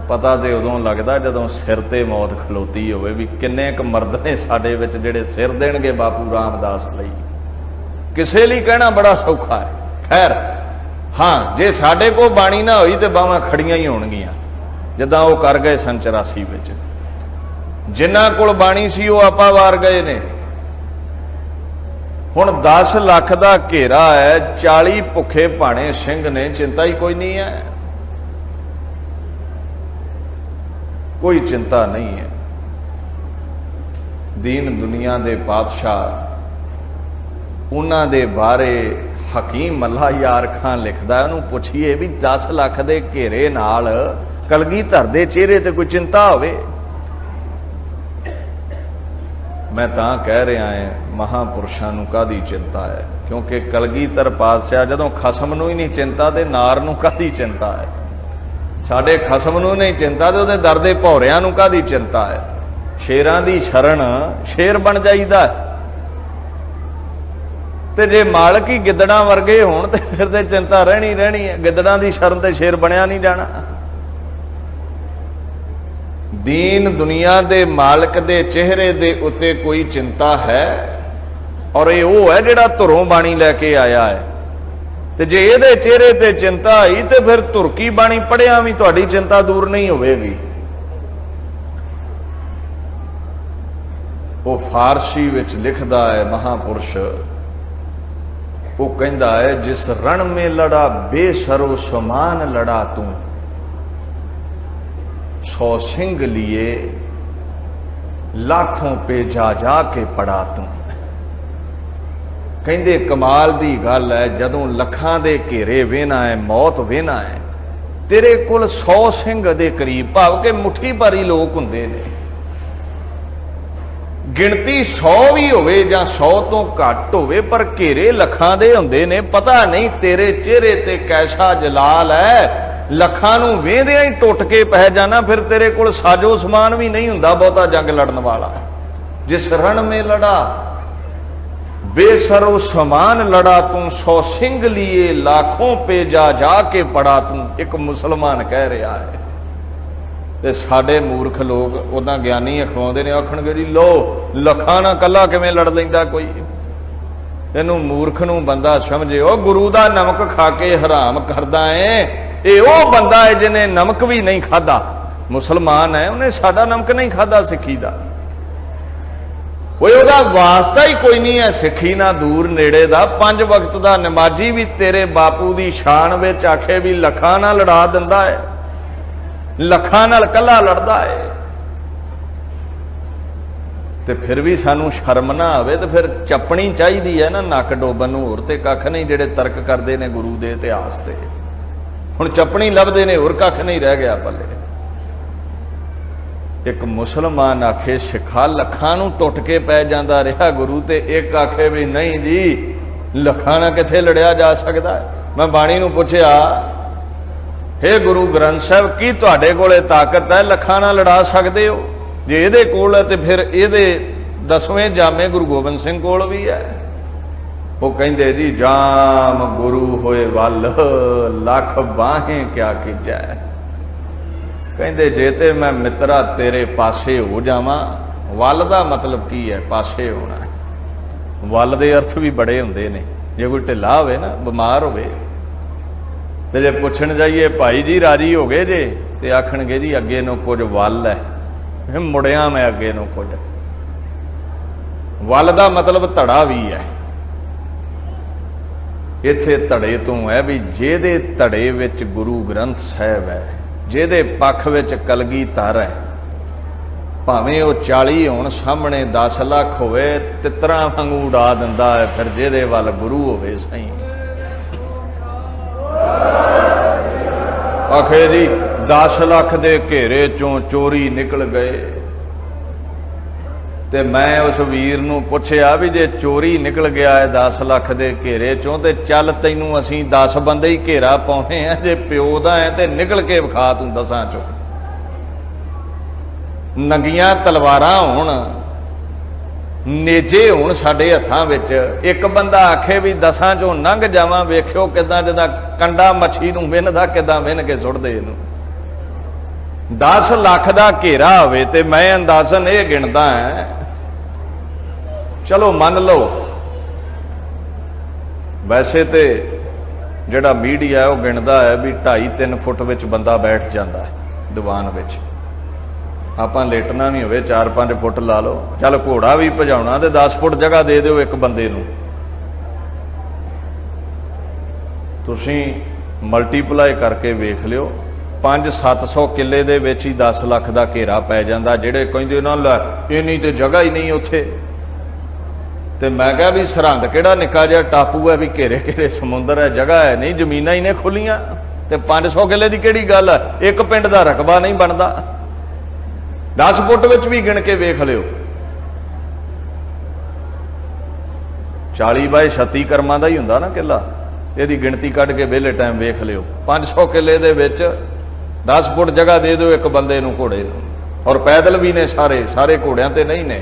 पता तो उदों लगता जदों सिर ते मौत खलोती होवे भी किन्ने क मर्द ने साडे विच जिहड़े सिर देणगे बापू रामदास लई। किसे लई कहना बड़ा सौखा है। खैर हाँ, जे साडे को बाणी ना होई ते बावां खड़ियां ही होणगियां, जिद्दां वो कर गए सन 84 विच। जिन्हां कोल बाणी सी वो आपा वार गए ने। हुण 10 लाख दा घेरा है, 40 भुखे भाणे सिंह ने, चिंता ही कोई नहीं है। कोई चिंता नहीं है। दीन दुनिया दे पातशाह उन्हां दे बारे हकीम मल्हा यार खां लिखदा है। उन्होंने पुछिए भी 10 लाख दे घेरे नाल कलगीधर दे चेहरे ते कोई चिंता होवे? मैं तां कह रहा है महापुरुषां नूं कादी चिंता है, क्योंकि कलगीधर पातशाह जदों खसम नूं ही नहीं चिंता ते नार नूं कादी चिंता है। साडे खसम नूं नहीं चिंता ते उहदे दर दे भौरियां नूं कादी चिंता है। शेरां दी शरण शेर बन जाईदा ते जे मालक ही गिदड़ां वर्गे होण ते फिर ते चिंता रहनी रहनी है। गिदड़ां दी शरण ते शेर बनया नहीं जाना। दीन दुनिया दे मालक दे चेहरे दे उत्ते कोई चिंता है, और ये वो है जिहड़ा धुरों बाणी लैके आया है। ते जे इहदे चेहरे ते चिंता आई ते फिर तुरकी बाणी पढ़िया भी तुहाडी चिंता दूर नहीं होवेगी। वो फारसी विच लिखदा है महापुरुष, वो कहंदा है जिस रण में लड़ा बेसरो समान लड़ा तू, 100 सिंह लिए लाखों पे जा जा के पड़ा तू। कहंदे कमाल दी गल है, जदों लखां दे घेरे वेना है, मौत वेना है, तेरे कोल 100 सिंह दे करीब, भाव के मुट्ठी भर ही लोग हुंदे ने। गिणती 100 भी होवे जां 100 तो घट होवे, पर घेरे लखां दे हुंदे ने। पता नहीं तेरे चेहरे ते कैसा जलाल है, लखां नूं वेंदियां ही टुट के पै जाना, फिर तेरे कोल साजो समान भी नहीं हुंदा बहुता जंग लड़न वाला। जिस रण में लड़ा बेसरो समान लड़ा तू, 100 सिंह लिए लाखों पे जा जा के पड़ा तू। एक मुसलमान कह रहा है ते साडे मूर्ख लोग उदा ज्ञानी अखवाउंदे ने, आखणगे जी लो लखां नाल कल्ला किवें लड़ लैंदा कोई। इहनूं मूर्ख नूं बंदा समझे, ओ गुरु दा नमक खा के हराम करदा है। ये वो बंदा है जिन्हें नमक भी नहीं खादा। मुसलमान है, उन्हें साडा नमक नहीं खादा सिक्खी दा। ਉਹਦਾ ਵਾਸਤਾ ਹੀ ਕੋਈ नहीं है सिखी ना दूर नेड़े दा। 5 वक्त दा नमाजी भी तेरे बापू दी शान विच आखे भी लखां नाल लड़ा दिंदा है, लखां नाल कल्ला लड़दा है। ते फिर भी सानू शर्म ना आवे ते फिर चपनी चाहिदी है ना नक डोबन नूं, होर ते कख नहीं। जिहड़े तर्क करदे ने गुरु दे इतिहास ते, हुण चपनी लभदे ने, होर कख नहीं रह गया पल्ले। एक मुसलमान आखे सिखा लखां नूं टुट के पै जांदा रहा गुरु, ते एक आखे भी नहीं जी लखां नाल किथे लड़िया जा सकदा है। मैं बाणी नूं पुछया, हे गुरु ग्रंथ साहब की तुहाडे कोले ताकत है लखां नाल लड़ा सकदे हो? जे इहदे कोल है ते फिर इहदे 10वें जामे गुरु गोबिंद सिंह कोल भी है। वो कहिंदे जी जाम गुरु होए वल लख बाहें क्या कीजै। कहते जे ते मैं मित्रा तेरे पासे हो जावां, वल दा मतलब की है? पासे होना। वल दे अर्थ भी बड़े हुंदे ने। जे कोई ढिला होवे ना, बीमार होवे, ते जे पुछण जाइए भाई जी राजी हो गए जे, ते आखणगे जी अगे नूं कुछ वल है, मुड़िया मैं अगे नूं कुछ। वल दा मतलब धड़ा भी है। इत्थे धड़े तो है भी जेदे धड़े विच गुरु ग्रंथ साहिब है, जेदे पक्ष विच कलगीधर है, भावें वो 40 होण सामने 10 लाख होवे, तितरां वांगू उड़ा दिंदा है फिर जेदे वल गुरु होवे सही। आखे जी 10 लाख दे घेरे चों चोरी निकल गए, ते मैं उस वीर नूं पुछया भी जे चोरी निकल गया है 10 लाख दे घेरे चों, ते चल तैनूं असीं 10 बंदे ही घेरा पाउणे आ, जे प्यो दा है ते निकल के विखा तूं 10 चों। नंगियां तलवारां होण, नेजे होण साडे हत्थां विच, एक बंदा आखे भी 10 चों लंघ जावां, वेखिओ किदां जिद्दां कंडा मच्छी नूं विन्हदा, किदां विन्ह के सुੱਟਦੇ ਇਹਨੂੰ। 10 ਲੱਖ ਦਾ घेरा होवे ते मैं अंदाजन ये गिणदा है, चलो मन लो वैसे तो जिहड़ा मीडिया है वह गिणदा है भी 2.5-3 फुट विच बंदा बैठ जाता है दीवान विच। आपां लेटना भी होवे 4-5 फुट ला लो, चल घोड़ा भी भजाउणा ते 10 फुट जगह दे दिओ एक बंदे नूं। तुसीं मल्टीप्लाई करके वेख लिओ, 500-700 किले दे विच ही 10 लाख का घेरा पै जांदा। जिहड़े कहिंदे ना लै इन्नी तो जगह ही नहीं उत्थे, ते मैं कहा भी सरहंद किहड़ा निक्का जिहा टापू है भी घेरे घेरे समुंदर है, जगह है नहीं, जमीनां ही ने खुलियां, ते 500 किले की किहड़ी गल है? एक पिंड का रकबा नहीं बनता। 10 फुट विच भी गिण के वेख लिओ, 40 बाय 36 कर्मां दा ही हुंदा ना किला, ਇਹਦੀ गिणती कढ़ के वेले टाइम वेख लिओ। 500 किले दे विच 10 फुट जगह दे दो एक बंदे नूं घोड़े नूं, और पैदल भी ने सारे घोड़ियां ते नहीं ने।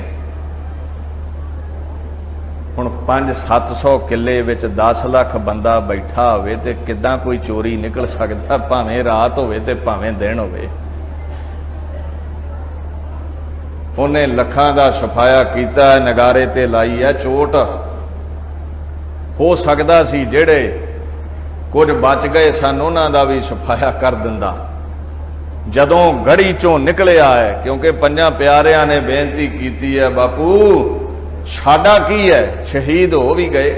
हुण 500-700 किले विच 10 लाख बंदा बैठा होवे ते किदां कोई चोरी निकल सकदा, भावें रात होवे ते भावें दिन होवे। उन्हें लखां दा सफाया कीता है, नगारे ते लाई है चोट। हो सकदा सी जेड़े कुछ बच गए सन उन्हां दा भी सफाया कर दिंदा जदों गढ़ी चों निकलिया है, क्योंकि 5 प्यारियां ने बेनती की है बापू साडा की है, शहीद हो भी गए,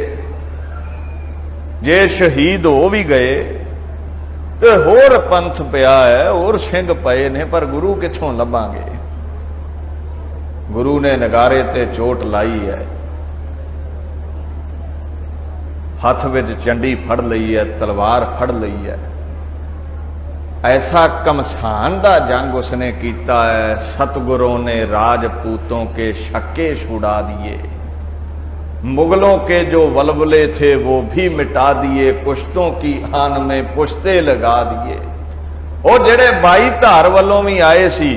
जे शहीद हो भी गए तो होर पंथ पिया है, होर सिंह पए ने, पर गुरु कित्थों लभांगे। गुरु ने नगारे ते चोट लाई है, हथ विच चंडी फड़ लई है, तलवार फड़ लई है। ऐसा कमसान दा जंग उसने कीता है, सतगुरों ने राजपूतों के शक्के छुड़ा दिए, मुगलों के जो वलवले थे वो भी मिटा दिए, पुश्तों की आन में पुश्ते लगा दिए। और जेड़े 22 धार वालों भी आए सी,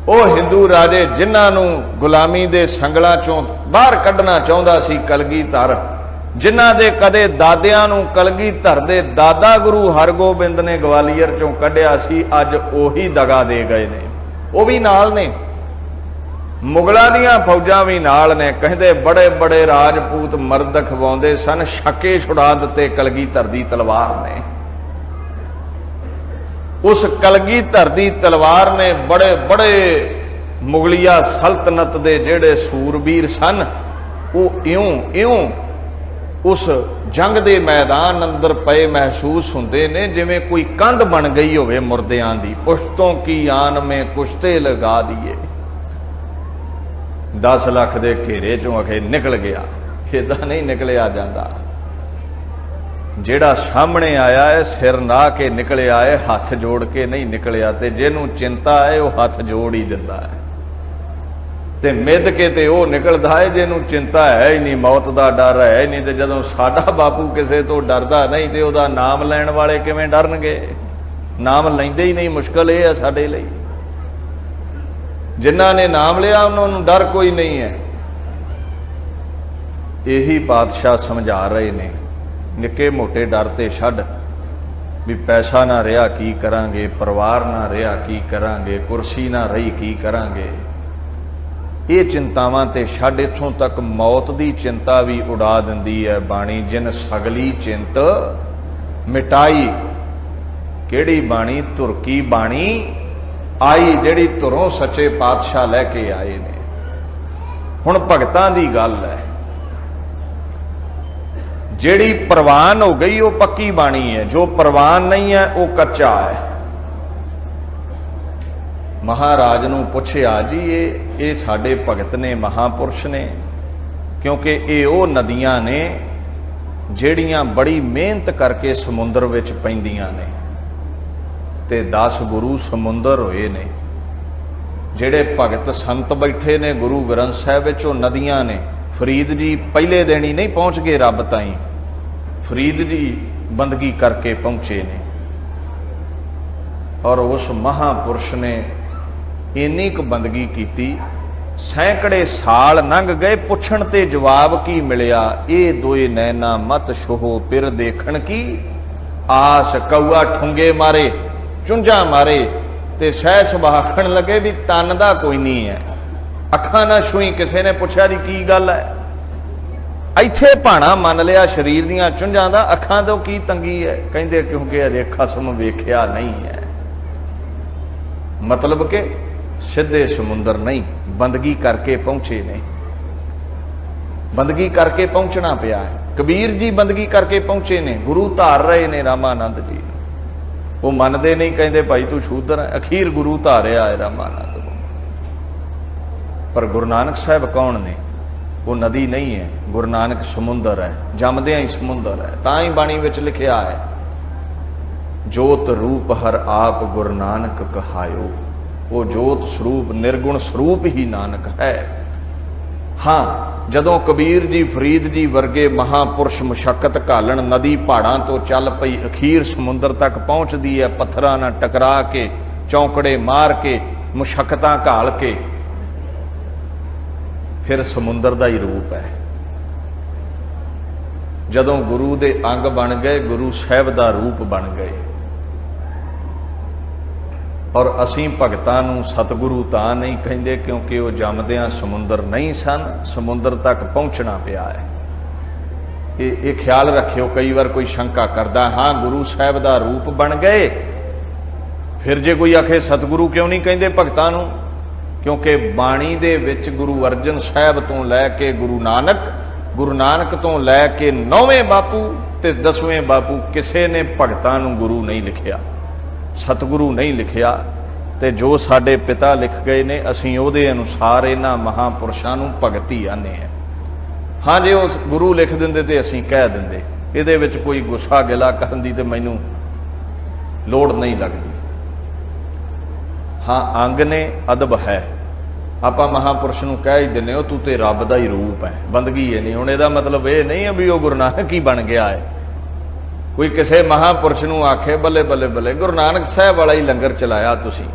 वो हिंदू राजे जिन्हां नूं गुलामी दे संगलां चों बाहर कढ़ना चाहुंदा सी कलगीधर, जिन्हां दे कदे दादियां नूं कलगीधर दे दादा गुरु हरगोबिंद ने ग्वालियर चों कढ़िया सी, अज ओही दगा दे गए ने। वो भी नाल ने, मुगलों दीयां फौजां भी नाल ने। कहंदे बड़े बड़े राजपूत मर्द खवाउंदे सन, शके छुड़ा दिते कलगीधर दी तलवार ने। उस कलगीधर दी तलवार ने बड़े बड़े मुगलिया सल्तनत दे जेड़े सूरबीर सन, वो इउं इउं उस जंग दे मैदान अंदर पए महसूस हुंदे ने जिवें कोई कंध बन गई होवे मुर्दियां दी। पुश्तों की आन में कुश्ते लगा दिए। 10 लाख दे घेरे चों आखे निकल गया, इदां नहीं निकलिया जांदा। ਜਿਹੜਾ ਸਾਹਮਣੇ ਆਇਆ ਹੈ ਸਿਰ ਨਾ ਕੇ ਨਿਕਲਿਆ ਹੈ, ਹੱਥ ਜੋੜ ਕੇ ਨਹੀਂ ਨਿਕਲਿਆ। ਤੇ ਜਿਹਨੂੰ ਚਿੰਤਾ ਹੈ ਉਹ ਹੱਥ ਜੋੜ ਹੀ ਦਿੰਦਾ ਹੈ, ਤੇ ਮਿੱਧ ਕੇ ਤੇ ਉਹ ਨਿਕਲਦਾ ਹੈ ਜਿਹਨੂੰ ਚਿੰਤਾ ਹੈ ਹੀ ਨਹੀਂ, ਮੌਤ ਦਾ ਡਰ ਹੈ ਹੀ ਨਹੀਂ। ਤੇ ਜਦੋਂ ਸਾਡਾ ਬਾਪੂ ਕਿਸੇ ਤੋਂ ਡਰਦਾ ਨਹੀਂ ਤੇ ਉਹਦਾ ਨਾਮ ਲੈਣ ਵਾਲੇ ਕਿਵੇਂ ਡਰਨਗੇ? ਨਾਮ ਲੈਂਦੇ ਹੀ ਨਹੀਂ। ਮੁਸ਼ਕਲ ਇਹ ਹੈ ਸਾਡੇ ਲਈ, ਜਿਨ੍ਹਾਂ ਨੇ ਨਾਮ ਲਿਆ ਉਹਨਾਂ ਨੂੰ ਡਰ ਕੋਈ ਨਹੀਂ ਹੈ। ਇਹੀ ਪਾਤਸ਼ਾਹ ਸਮਝਾ ਰਹੇ ਨੇ, ਨਿੱਕੇ ਮੋਟੇ ਡਰ ਤੇ ਛੱਡ, ਵੀ ਪੈਸਾ ਨਾ ਰਿਹਾ ਕੀ ਕਰਾਂਗੇ, ਪਰਿਵਾਰ ਨਾ ਰਿਹਾ ਕੀ ਕਰਾਂਗੇ, ਕੁਰਸੀ ਨਾ ਰਹੀ ਕੀ ਕਰਾਂਗੇ। ਇਹ ਚਿੰਤਾਵਾਂ ਤੇ ਛੱਡ, ਇੱਥੋਂ ਤੱਕ ਮੌਤ ਦੀ ਚਿੰਤਾ ਵੀ ਉਡਾ ਦਿੰਦੀ ਹੈ ਬਾਣੀ। ਜਿਨ ਸਗਲੀ ਚਿੰਤ ਮਿਟਾਈ। ਕਿਹੜੀ ਬਾਣੀ? ਧੁਰ ਕੀ ਬਾਣੀ ਆਈ, ਜਿਹੜੀ ਧੁਰੋਂ ਸੱਚੇ ਪਾਤਸ਼ਾਹ ਲੈ ਕੇ ਆਏ ਨੇ। ਹੁਣ ਭਗਤਾਂ ਦੀ ਗੱਲ ਹੈ, ਜਿਹੜੀ ਪ੍ਰਵਾਨ ਹੋ ਗਈ ਉਹ ਪੱਕੀ ਬਾਣੀ ਹੈ, ਜੋ ਪ੍ਰਵਾਨ ਨਹੀਂ ਹੈ ਉਹ ਕੱਚਾ ਹੈ। ਮਹਾਰਾਜ ਨੂੰ ਪੁੱਛਿਆ ਜੀ ਇਹ ਸਾਡੇ ਭਗਤ ਨੇ, ਮਹਾਪੁਰਸ਼ ਨੇ, ਕਿਉਂਕਿ ਇਹ ਉਹ ਨਦੀਆਂ ਨੇ ਜਿਹੜੀਆਂ ਬੜੀ ਮਿਹਨਤ ਕਰਕੇ ਸਮੁੰਦਰ ਵਿੱਚ ਪੈਂਦੀਆਂ ਨੇ, ਤੇ 10 ਗੁਰੂ ਸਮੁੰਦਰ ਹੋਏ ਨੇ। ਜਿਹੜੇ ਭਗਤ ਸੰਤ ਬੈਠੇ ਨੇ ਗੁਰੂ ਗ੍ਰੰਥ ਸਾਹਿਬ ਵਿੱਚ, ਉਹ ਨਦੀਆਂ ਨੇ। ਫਰੀਦ ਜੀ ਪਹਿਲੇ ਦਿਨ ਹੀ ਨਹੀਂ ਪਹੁੰਚ ਗਏ ਰੱਬ ਤਾਈਂ, ਫਰੀਦ ਜੀ ਬੰਦਗੀ ਕਰਕੇ ਪਹੁੰਚੇ ਨੇ। ਔਰ ਉਸ ਮਹਾਪੁਰਸ਼ ਨੇ ਇੰਨੀ ਕੁ ਬੰਦਗੀ ਕੀਤੀ, ਸੈਂਕੜੇ ਸਾਲ ਲੰਘ ਗਏ, ਪੁੱਛਣ ਤੇ ਜਵਾਬ ਕੀ ਮਿਲਿਆ? ਇਹ ਦੋਏ ਨੈਣਾ ਮਤ ਛੋਹ ਪਿਰ ਦੇਖਣ ਕੀ ਆਸ। ਕਊਆ ਠੁੰਗੇ ਮਾਰੇ, ਚੁੰਝਾਂ ਮਾਰੇ, ਤੇ ਸਹਿ ਸੁਭਾਖਣ ਲੱਗੇ ਵੀ ਤਨ ਦਾ ਕੋਈ ਨਹੀਂ ਹੈ, ਅੱਖਾਂ ਨਾ ਛੂਈ। ਕਿਸੇ ਨੇ ਪੁੱਛਿਆ ਜੀ ਕੀ ਗੱਲ ਹੈ? ਇੱਥੇ ਭਾਣਾ ਮੰਨ ਲਿਆ ਸਰੀਰ ਦੀਆਂ ਚੁੰਝਾਂ ਦਾ, ਅੱਖਾਂ ਤੋਂ ਕੀ ਤੰਗੀ ਹੈ? ਕਹਿੰਦੇ ਕਿਉਂਕਿ ਅਜੇ ਖਸਮ ਵੇਖਿਆ ਨਹੀਂ ਹੈ। ਮਤਲਬ ਕਿ ਸਿੱਧੇ ਸਮੁੰਦਰ ਨਹੀਂ, ਬੰਦਗੀ ਕਰਕੇ ਪਹੁੰਚੇ ਨੇ। ਬੰਦਗੀ ਕਰਕੇ ਪਹੁੰਚਣਾ ਪਿਆ ਹੈ। ਕਬੀਰ ਜੀ ਬੰਦਗੀ ਕਰਕੇ ਪਹੁੰਚੇ ਨੇ, ਗੁਰੂ ਧਾਰ ਰਹੇ ਨੇ ਰਾਮਾਨੰਦ ਜੀ। ਉਹ ਮੰਨਦੇ ਨਹੀਂ, ਕਹਿੰਦੇ ਭਾਈ ਤੂੰ ਸ਼ੂਦਰ ਹੈ। ਅਖੀਰ ਗੁਰੂ ਧਾਰਿਆ ਹੈ ਰਾਮਾਨੰਦ ਨੂੰ। ਪਰ ਗੁਰੂ ਨਾਨਕ ਸਾਹਿਬ ਕੌਣ ਨੇ? ਉਹ ਨਦੀ ਨਹੀਂ ਹੈ, ਗੁਰੂ ਨਾਨਕ ਸਮੁੰਦਰ ਹੈ, ਜੰਮਦਿਆਂ ਹੀ ਸਮੁੰਦਰ ਹੈ। ਤਾਂ ਹੀ ਬਾਣੀ ਵਿੱਚ ਲਿਖਿਆ ਹੈ, ਜੋਤ ਰੂਪ ਹਰ ਆਪ ਗੁਰੂ ਨਾਨਕ ਕਹਾਇਓ। ਉਹ ਜੋਤ ਸਰੂਪ ਨਿਰਗੁਣ ਸਰੂਪ ਹੀ ਨਾਨਕ ਹੈ। ਹਾਂ, ਜਦੋਂ ਕਬੀਰ ਜੀ ਫਰੀਦ ਜੀ ਵਰਗੇ ਮਹਾਪੁਰਸ਼ ਮੁਸ਼ੱਕਤ ਘਾਲਣ, ਨਦੀ ਪਹਾੜਾਂ ਤੋਂ ਚੱਲ ਪਈ, ਅਖੀਰ ਸਮੁੰਦਰ ਤੱਕ ਪਹੁੰਚਦੀ ਹੈ, ਪੱਥਰਾਂ ਨਾਲ ਟਕਰਾ ਕੇ, ਚੌਂਕੜੇ ਮਾਰ ਕੇ, ਮੁਸ਼ੱਕਤਾਂ ਘਾਲ ਕੇ, ਫਿਰ ਸਮੁੰਦਰ ਦਾ ਹੀ ਰੂਪ ਹੈ। ਜਦੋਂ ਗੁਰੂ ਦੇ ਅੰਗ ਬਣ ਗਏ, ਗੁਰੂ ਸਾਹਿਬ ਦਾ ਰੂਪ ਬਣ ਗਏ। ਔਰ ਅਸੀਂ ਭਗਤਾਂ ਨੂੰ ਸਤਿਗੁਰੂ ਤਾਂ ਨਹੀਂ ਕਹਿੰਦੇ ਕਿਉਂਕਿ ਉਹ ਜੰਮਦਿਆਂ ਸਮੁੰਦਰ ਨਹੀਂ ਸਨ, ਸਮੁੰਦਰ ਤੱਕ ਪਹੁੰਚਣਾ ਪਿਆ ਹੈ। ਇਹ ਖਿਆਲ ਰੱਖਿਓ, ਕਈ ਵਾਰ ਕੋਈ ਸ਼ੰਕਾ ਕਰਦਾ, ਹਾਂ ਗੁਰੂ ਸਾਹਿਬ ਦਾ ਰੂਪ ਬਣ ਗਏ, ਫਿਰ ਜੇ ਕੋਈ ਆਖੇ ਸਤਿਗੁਰੂ ਕਿਉਂ ਨਹੀਂ ਕਹਿੰਦੇ ਭਗਤਾਂ ਨੂੰ? ਕਿਉਂਕਿ ਬਾਣੀ ਦੇ ਵਿੱਚ ਗੁਰੂ ਅਰਜਨ ਸਾਹਿਬ ਤੋਂ ਲੈ ਕੇ ਗੁਰੂ ਨਾਨਕ ਤੋਂ ਲੈ ਕੇ 9ਵੇਂ ਬਾਪੂ ਤੇ 10ਵੇਂ ਬਾਪੂ, ਕਿਸੇ ਨੇ ਭਗਤਾਂ ਨੂੰ ਗੁਰੂ ਨਹੀਂ ਲਿਖਿਆ, ਸਤਿਗੁਰੂ ਨਹੀਂ ਲਿਖਿਆ। ਤੇ ਜੋ ਸਾਡੇ ਪਿਤਾ ਲਿਖ ਗਏ ਨੇ, ਅਸੀਂ ਉਹਦੇ ਅਨੁਸਾਰ ਇਹਨਾਂ ਮਹਾਂਪੁਰਸ਼ਾਂ ਨੂੰ ਭਗਤ ਹੀ ਆਨੇ ਆ। ਹਾਂ, ਜੇ ਉਹ ਗੁਰੂ ਲਿਖ ਦਿੰਦੇ ਤੇ ਅਸੀਂ ਕਹਿ ਦਿੰਦੇ। ਇਹਦੇ ਵਿੱਚ ਕੋਈ ਗੁੱਸਾ ਗਿਲਾ ਕਰਨ ਦੀ ਤੇ ਮੈਨੂੰ ਲੋੜ ਨਹੀਂ ਲੱਗਦੀ। ਹਾਂ, ਅੰਗ ਨੇ, ਅਦਬ ਹੈ, ਆਪਾਂ ਮਹਾਂਪੁਰਸ਼ ਨੂੰ ਕਹਿ ਹੀ ਦਿੰਦੇ, ਉਹ ਤੂੰ ਤੇ ਰੱਬ ਦਾ ਹੀ ਰੂਪ ਹੈ, ਬੰਦਗੀ ਹੈ ਨਹੀਂ। ਹੁਣ ਇਹਦਾ ਮਤਲਬ ਇਹ ਨਹੀਂ ਹੈ ਵੀ ਉਹ ਗੁਰੂ ਨਾਨਕ ਹੀ ਬਣ ਗਿਆ ਹੈ। ਕੋਈ ਕਿਸੇ ਮਹਾਂਪੁਰਸ਼ ਨੂੰ ਆਖੇ ਬੱਲੇ ਬੱਲੇ ਬੱਲੇ ਗੁਰੂ ਨਾਨਕ ਸਾਹਿਬ ਵਾਲਾ ਹੀ ਲੰਗਰ ਚਲਾਇਆ ਤੁਸੀਂ,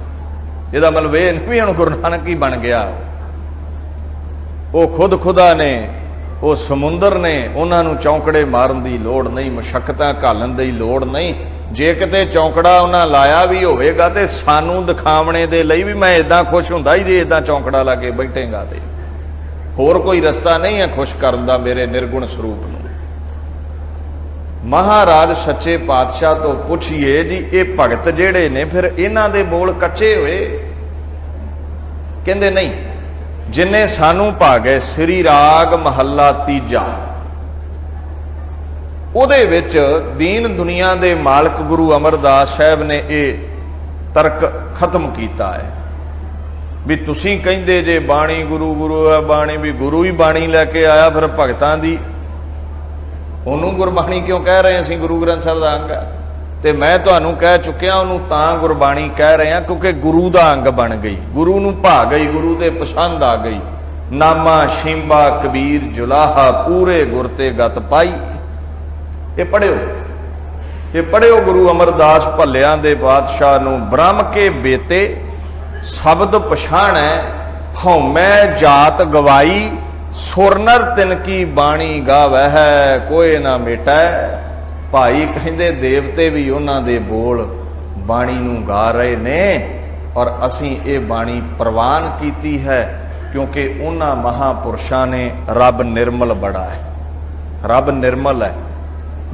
ਇਹਦਾ ਮਤਲਬ ਇਹ ਨਹੀਂ ਵੀ ਹੁਣ ਗੁਰੂ ਨਾਨਕ ਹੀ ਬਣ ਗਿਆ। ਉਹ ਖੁਦ ਖੁਦਾ ਨੇ, ਉਹ ਸਮੁੰਦਰ ਨੇ, ਉਹਨਾਂ ਨੂੰ ਚੌਂਕੜੇ ਮਾਰਨ ਦੀ ਲੋੜ ਨਹੀਂ, ਮੁਸ਼ੱਕਤਾਂ ਘਾਲਣ ਦੀ ਲੋੜ ਨਹੀਂ। ਜੇ ਕਿਤੇ ਚੌਂਕੜਾ ਉਹਨਾਂ ਲਾਇਆ ਵੀ ਹੋਵੇਗਾ ਤੇ ਸਾਨੂੰ ਦਿਖਾਵਣੇ ਦੇ ਲਈ ਵੀ ਮੈਂ ਇਦਾਂ ਖੁਸ਼ ਹੁੰਦਾ ਹੀ ਜੇ ਇਦਾਂ ਚੌਂਕੜਾ ਲਾ ਕੇ ਬੈਠੇਗਾ, ਤੇ ਹੋਰ ਕੋਈ ਰਸਤਾ ਨਹੀਂ ਹੈ ਖੁਸ਼ ਕਰਨ ਦਾ ਮੇਰੇ ਨਿਰਗੁਣ ਸਰੂਪ ਨੂੰ। ਮਹਾਰਾਜ ਸੱਚੇ ਪਾਤਸ਼ਾਹ ਤੋਂ ਪੁੱਛੀਏ ਜੀ, ਇਹ ਭਗਤ ਜਿਹੜੇ ਨੇ ਫਿਰ ਇਹਨਾਂ ਦੇ ਬੋਲ ਕੱਚੇ ਹੋਏ? ਕਹਿੰਦੇ ਨਹੀਂ, ਜਿੰਨੇ ਸਾਨੂੰ ਪਾ ਗਏ ਸ੍ਰੀ ਰਾਗ ਮਹੱਲਾ ਤੀਜਾ, ਉਹਦੇ ਵਿੱਚ ਦੀਨ ਦੁਨੀਆ ਦੇ ਮਾਲਕ ਗੁਰੂ ਅਮਰਦਾਸ ਸਾਹਿਬ ਨੇ ਇਹ ਤਰਕ ਖਤਮ ਕੀਤਾ ਹੈ ਵੀ ਤੁਸੀਂ ਕਹਿੰਦੇ ਜੇ ਬਾਣੀ ਗੁਰੂ ਗੁਰੂ ਹੈ, ਬਾਣੀ ਵੀ ਗੁਰੂ ਹੀ ਬਾਣੀ ਲੈ ਕੇ ਆਇਆ, ਫਿਰ ਭਗਤਾਂ ਦੀ ਉਹਨੂੰ ਗੁਰਬਾਣੀ ਕਿਉਂ ਕਹਿ ਰਹੇ ਅਸੀਂ ਗੁਰੂ ਗ੍ਰੰਥ ਸਾਹਿਬ ਦਾ ਅੰਗ ਹੈ। ਤੇ ਮੈਂ ਤੁਹਾਨੂੰ ਕਹਿ ਚੁੱਕਿਆ ਉਹਨੂੰ ਤਾਂ ਗੁਰਬਾਣੀ ਕਹਿ ਰਹੇ ਹਾਂ ਕਿਉਂਕਿ ਗੁਰੂ ਦਾ ਅੰਗ ਬਣ ਗਈ, ਗੁਰੂ ਨੂੰ ਭਾ ਗਈ, ਗੁਰੂ ਦੇ ਪਸੰਦ ਆ ਗਈ। ਨਾਮਾ ਸ਼ਿੰਬਾ ਕਬੀਰ ਜੁਲਾਹਾ ਪੂਰੇ ਗੁਰ ਤੇ ਗਤ ਪਾਈ। ਇਹ ਪੜਿਓ, ਇਹ ਪੜਿਓ ਗੁਰੂ ਅਮਰਦਾਸ ਭੱਲਿਆਂ ਦੇ ਬਾਦਸ਼ਾਹ ਨੂੰ। ਬ੍ਰਹਮ ਕੇ ਬੇਤੇ ਸ਼ਬਦ ਪਛਾਣੈ, ਹਉਮੈ ਜਾਤ ਗਵਾਈ, ਸੁਰਨਰ ਤਿਨ ਕੀ ਬਾਣੀ ਗਾਵੈ ਹੈ, ਕੋਏ ਨਾ ਮੇਟੈ। ਭਾਈ ਕਹਿੰਦੇ ਦੇਵਤੇ ਵੀ ਉਹਨਾਂ ਦੇ ਬੋਲ ਬਾਣੀ ਨੂੰ ਗਾ ਰਹੇ ਨੇ ਔਰ ਅਸੀਂ ਇਹ ਬਾਣੀ ਪ੍ਰਵਾਨ ਕੀਤੀ ਹੈ ਕਿਉਂਕਿ ਉਹਨਾਂ ਮਹਾਪੁਰਸ਼ਾਂ ਨੇ ਰੱਬ ਨਿਰਮਲ ਬੜਾ ਹੈ, ਰੱਬ ਨਿਰਮਲ ਹੈ।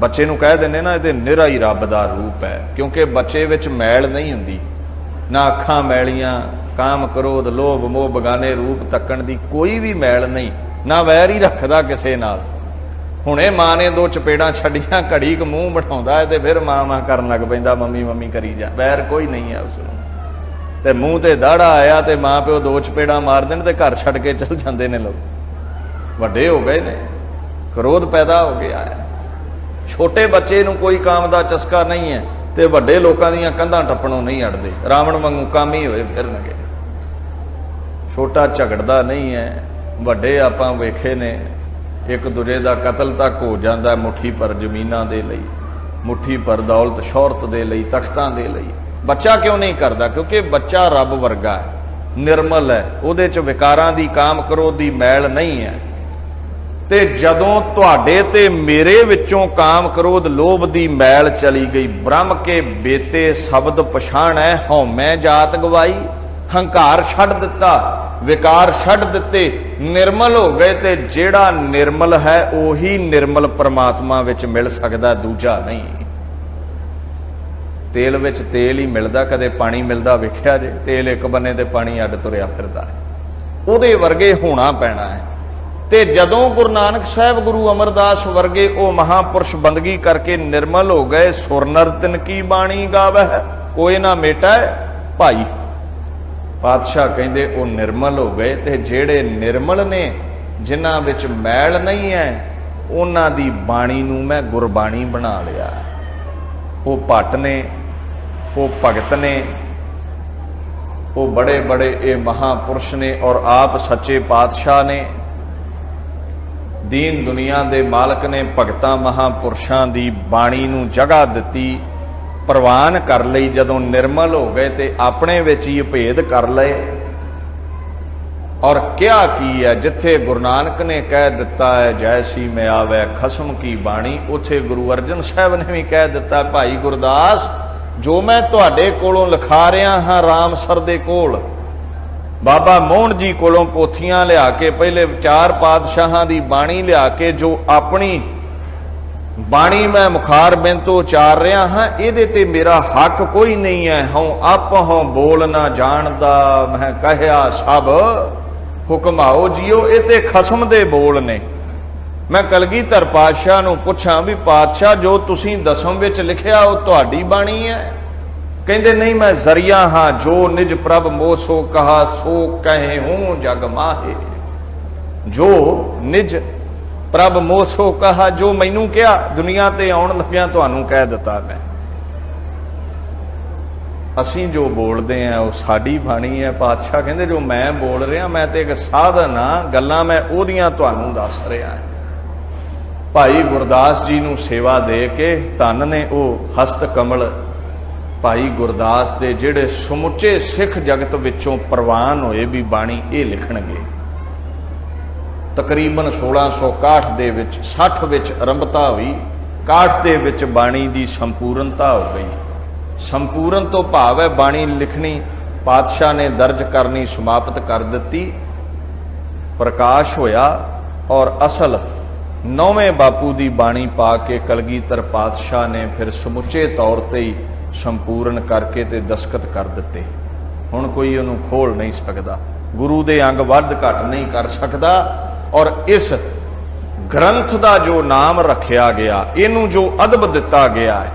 ਬੱਚੇ ਨੂੰ ਕਹਿ ਦਿੰਦੇ ਨਾ ਇਹਦੇ ਨਿਰਾ ਹੀ ਰੱਬ ਦਾ ਰੂਪ ਹੈ ਕਿਉਂਕਿ ਬੱਚੇ ਵਿੱਚ ਮੈਲ ਨਹੀਂ ਹੁੰਦੀ, ਨਾ ਅੱਖਾਂ ਮੈਲੀਆਂ, ਕਾਮ ਕ੍ਰੋਧ ਲੋਭ ਮੋਹ ਬਗਾਨੇ ਰੂਪ ਤੱਕਣ ਦੀ ਕੋਈ ਵੀ ਮੈਲ ਨਹੀਂ, ਨਾ ਵੈਰ ਹੀ ਰੱਖਦਾ ਕਿਸੇ ਨਾਲ। ਹੁਣੇ ਮਾਂ ਨੇ 2 ਚਪੇੜਾਂ ਛੱਡੀਆਂ, ਘੜੀ ਕੁ ਮੂੰਹ ਬਿਠਾਉਂਦਾ ਹੈ ਤੇ ਫਿਰ ਮਾਂ ਕਰਨ ਲੱਗ ਪੈਂਦਾ, ਮੰਮੀ ਮੰਮੀ ਕਰੀ ਜਾ। ਵੈਰ ਕੋਈ ਨਹੀਂ ਹੈ ਉਸ ਨੂੰ। ਤੇ ਮੂੰਹ ਤੇ ਦਾੜਾ ਆਇਆ ਤੇ ਮਾਂ ਪਿਓ 2 ਚਪੇੜਾਂ ਮਾਰ ਦੇਣ ਤੇ ਘਰ ਛੱਡ ਕੇ ਚਲ ਜਾਂਦੇ ਨੇ ਲੋਕ। ਵੱਡੇ ਹੋ ਗਏ ਨੇ, ਕ੍ਰੋਧ ਪੈਦਾ ਹੋ ਗਿਆ ਹੈ। ਛੋਟੇ ਬੱਚੇ ਨੂੰ ਕੋਈ ਕਾਮ ਦਾ ਚਸਕਾ ਨਹੀਂ ਹੈ ਤੇ ਵੱਡੇ ਲੋਕਾਂ ਦੀਆਂ ਕੰਧਾਂ ਟੱਪਣੋਂ ਨਹੀਂ ਅੜਦੇ, ਰਾਵਣ ਵਾਂਗੂ ਕਾਮੀ ਹੋਏ ਫਿਰਨਗੇ। ਛੋਟਾ ਝਗੜਦਾ ਨਹੀਂ ਹੈ, ਵੱਡੇ ਆਪਾਂ ਵੇਖੇ ਨੇ ਇੱਕ ਦੂਜੇ ਦਾ ਕਤਲ ਤੱਕ ਹੋ ਜਾਂਦਾ ਮੁੱਠੀ ਭਰ ਜ਼ਮੀਨਾਂ ਦੇ ਲਈ, ਮੁੱਠੀ ਭਰ ਦੌਲਤ ਸ਼ੋਹਰਤ ਦੇ ਲਈ, ਤਖਤਾਂ ਦੇ ਲਈ। ਬੱਚਾ ਕਿਉਂ ਨਹੀਂ ਕਰਦਾ? ਕਿਉਂਕਿ ਬੱਚਾ ਰੱਬ ਵਰਗਾ ਹੈ, ਨਿਰਮਲ ਹੈ, ਉਹਦੇ 'ਚ ਵਿਕਾਰਾਂ ਦੀ ਕਾਮ ਕ੍ਰੋਧ ਦੀ ਮੈਲ ਨਹੀਂ ਹੈ। ਤੇ ਜਦੋਂ ਤੁਹਾਡੇ ਤੇ ਮੇਰੇ ਵਿੱਚੋਂ ਕਾਮ ਕ੍ਰੋਧ ਲੋਭ ਦੀ ਮੈਲ ਚਲੀ ਗਈ, ਬ੍ਰਹਮ ਕੇ ਬੇਤੇ ਸ਼ਬਦ ਪਛਾਣੈ, ਹਉਮੈ ਜਾਤ ਗਵਾਈ, ਹੰਕਾਰ ਛੱਡ ਦਿੱਤਾ, ਵਿਕਾਰ ਛੱਡ ਦਿੱਤੇ, ਨਿਰਮਲ ਹੋ ਗਏ। ਤੇ ਜਿਹੜਾ ਨਿਰਮਲ ਹੈ ਉਹੀ ਨਿਰਮਲ ਪਰਮਾਤਮਾ ਵਿੱਚ ਮਿਲ ਸਕਦਾ, ਦੂਜਾ ਨਹੀਂ। ਤੇਲ ਵਿੱਚ ਤੇਲ ਹੀ ਮਿਲਦਾ, ਕਦੇ ਪਾਣੀ ਮਿਲਦਾ ਵੇਖਿਆ ਜੇ? ਤੇਲ ਇੱਕ ਬੰਨੇ ਤੇ ਪਾਣੀ ਅੱਡ ਤੁਰਿਆ ਫਿਰਦਾ ਹੈ। ਉਹਦੇ ਵਰਗੇ ਹੋਣਾ ਪੈਣਾ ਹੈ। ਤੇ ਜਦੋਂ ਗੁਰੂ ਨਾਨਕ ਸਾਹਿਬ ਗੁਰੂ ਅਮਰਦਾਸ ਵਰਗੇ ਉਹ ਮਹਾਪੁਰਸ਼ ਬੰਦਗੀ ਕਰਕੇ ਨਿਰਮਲ ਹੋ ਗਏ, ਸੁਰਨਰ ਤਿਨ ਕੀ ਬਾਣੀ ਗਾਵੈ ਕੋਏ ਨਾ ਮੇਟੈ। ਭਾਈ ਪਾਤਸ਼ਾਹ ਕਹਿੰਦੇ ਉਹ ਨਿਰਮਲ ਹੋ ਗਏ ਤੇ ਜਿਹੜੇ ਨਿਰਮਲ ਨੇ, ਜਿਨ੍ਹਾਂ ਵਿੱਚ ਮੈਲ ਨਹੀਂ ਹੈ, ਉਹਨਾਂ ਦੀ ਬਾਣੀ ਨੂੰ ਮੈਂ ਗੁਰਬਾਣੀ ਬਣਾ ਲਿਆ। ਉਹ ਭੱਟ ਨੇ, ਉਹ ਭਗਤ ਨੇ, ਉਹ ਬੜੇ ਬੜੇ ਇਹ ਮਹਾਪੁਰਸ਼ ਨੇ ਔਰ ਆਪ ਸੱਚੇ ਪਾਤਸ਼ਾਹ ਨੇ, ਦੀਨ ਦੁਨੀਆ ਦੇ ਮਾਲਕ ਨੇ। ਭਗਤਾਂ ਮਹਾਪੁਰਸ਼ਾਂ ਦੀ ਬਾਣੀ ਨੂੰ ਜਗ੍ਹਾ ਦਿੱਤੀ, ਪ੍ਰਵਾਨ ਕਰ ਲਈ। ਜਦੋਂ ਨਿਰਮਲ ਹੋ ਗਏ ਤੇ ਆਪਣੇ ਵਿੱਚ ਹੀ ਭੇਦ ਕਰ ਲਏ। ਔਰ ਕਿਹਾ ਕੀ ਹੈ? ਜਿੱਥੇ ਗੁਰੂ ਨਾਨਕ ਨੇ ਕਹਿ ਦਿੱਤਾ ਹੈ ਜੈਸੀ ਮੈਂ ਆਵੈ ਖਸਮ ਕੀ ਬਾਣੀ, ਉੱਥੇ ਗੁਰੂ ਅਰਜਨ ਸਾਹਿਬ ਨੇ ਵੀ ਕਹਿ ਦਿੱਤਾ, ਭਾਈ ਗੁਰਦਾਸ ਜੋ ਮੈਂ ਤੁਹਾਡੇ ਕੋਲੋਂ ਲਿਖਾ ਰਿਹਾ ਹਾਂ ਰਾਮਸਰ ਦੇ ਕੋਲ, ਬਾਬਾ ਮੋਹਨ ਜੀ ਕੋਲੋਂ ਪੋਥੀਆਂ ਲਿਆ ਕੇ, ਪਹਿਲੇ 4 ਪਾਤਸ਼ਾਹਾਂ ਦੀ ਬਾਣੀ ਲਿਆ ਕੇ ਜੋ ਆਪਣੀ ਬਾਣੀ ਮੈਂ ਮੁਖਾਰ ਬਿੰਦ ਤੋਂ ਉਚਾਰ ਰਿਹਾ ਹਾਂ, ਇਹਦੇ ਤੇ ਮੇਰਾ ਹੱਕ ਕੋਈ ਨਹੀਂ ਹੈ। ਹਉ ਆਪਹੁ ਬੋਲ ਨਾ ਜਾਣਦਾ, ਮੈਂ ਕਹਿਆ ਸਭ ਹੁਕਮਾਓ ਜੀਓ। ਇਹ ਤੇ ਖਸਮ ਦੇ ਬੋਲ ਨੇ। ਮੈਂ ਕਲਗੀਧਰ ਪਾਤਸ਼ਾਹ ਨੂੰ ਪੁੱਛਾਂ ਵੀ ਪਾਤਸ਼ਾਹ ਜੋ ਤੁਸੀਂ 10ਵੇਂ ਵਿੱਚ ਲਿਖਿਆ ਉਹ ਤੁਹਾਡੀ ਬਾਣੀ ਹੈ? ਕਹਿੰਦੇ ਨਹੀਂ, ਮੈਂ ਜ਼ਰੀਆ ਹਾਂ, ਜੋ ਨਿਜ ਪ੍ਰਭ ਮੋਹ ਸੋ ਕਹਾ ਸੋ ਕਹੇ ਹੂੰ ਜਗ ਮਾਹੇ। ਜੋ ਨਿਜ ਪ੍ਰਭ ਮੋਹ ਸੋ ਕਹਾ, ਜੋ ਮੈਨੂੰ ਕਿਹਾ ਦੁਨੀਆ ਤੇ ਆਉਣ ਲੱਗਿਆ ਤੁਹਾਨੂੰ ਕਹਿ ਦਿੱਤਾ ਮੈਂ। ਅਸੀਂ ਜੋ ਬੋਲਦੇ ਆ ਉਹ ਸਾਡੀ ਬਾਣੀ ਹੈ। ਪਾਤਸ਼ਾਹ ਕਹਿੰਦੇ ਜੋ ਮੈਂ ਬੋਲ ਰਿਹਾ ਮੈਂ ਤੇ ਇੱਕ ਸਾਧਨ ਆ, ਗੱਲਾਂ ਮੈਂ ਉਹਦੀਆਂ ਤੁਹਾਨੂੰ ਦੱਸ ਰਿਹਾ। ਭਾਈ ਗੁਰਦਾਸ ਜੀ ਨੂੰ ਸੇਵਾ ਦੇ ਕੇ ਧੰਨ ਨੇ ਉਹ ਹਸਤ ਕਮਲ ਭਾਈ ਗੁਰਦਾਸ ਦੇ, ਜਿਹੜੇ ਸਮੁੱਚੇ ਸਿੱਖ ਜਗਤ ਵਿੱਚੋਂ ਪ੍ਰਵਾਨ ਹੋਏ ਵੀ ਬਾਣੀ ਇਹ ਲਿਖਣਗੇ। ਤਕਰੀਬਨ 1661 ਦੇ ਵਿੱਚ 60 ਵਿੱਚ ਆਰੰਭਤਾ ਹੋਈ, 61 ਦੇ ਵਿੱਚ ਬਾਣੀ ਦੀ ਸੰਪੂਰਨਤਾ ਹੋ ਗਈ। ਸੰਪੂਰਨ ਤੋਂ ਭਾਵ ਹੈ ਬਾਣੀ ਲਿਖਣੀ, ਪਾਤਸ਼ਾਹ ਨੇ ਦਰਜ ਕਰਨੀ ਸਮਾਪਤ ਕਰ ਦਿੱਤੀ। ਪ੍ਰਕਾਸ਼ ਹੋਇਆ ਔਰ ਅਸਲ 9ਵੇਂ ਬਾਪੂ ਦੀ ਬਾਣੀ ਪਾ ਕੇ ਕਲਗੀਧਰ ਪਾਤਸ਼ਾਹ ਨੇ ਫਿਰ ਸਮੁੱਚੇ ਤੌਰ ਤੇ ਹੀ ਸੰਪੂਰਨ ਕਰਕੇ ਤੇ ਦਸਤਖਤ ਕਰ ਦਿੱਤੇ। ਹੁਣ ਕੋਈ ਉਹਨੂੰ ਖੋਲ ਨਹੀਂ ਸਕਦਾ, ਗੁਰੂ ਦੇ ਅੰਗ ਵੱਧ ਘੱਟ ਨਹੀਂ ਕਰ ਸਕਦਾ। ਔਰ ਇਸ ਗ੍ਰੰਥ ਦਾ ਜੋ ਨਾਮ ਰੱਖਿਆ ਗਿਆ, ਇਹਨੂੰ ਜੋ ਅਦਬ ਦਿੱਤਾ ਗਿਆ ਹੈ,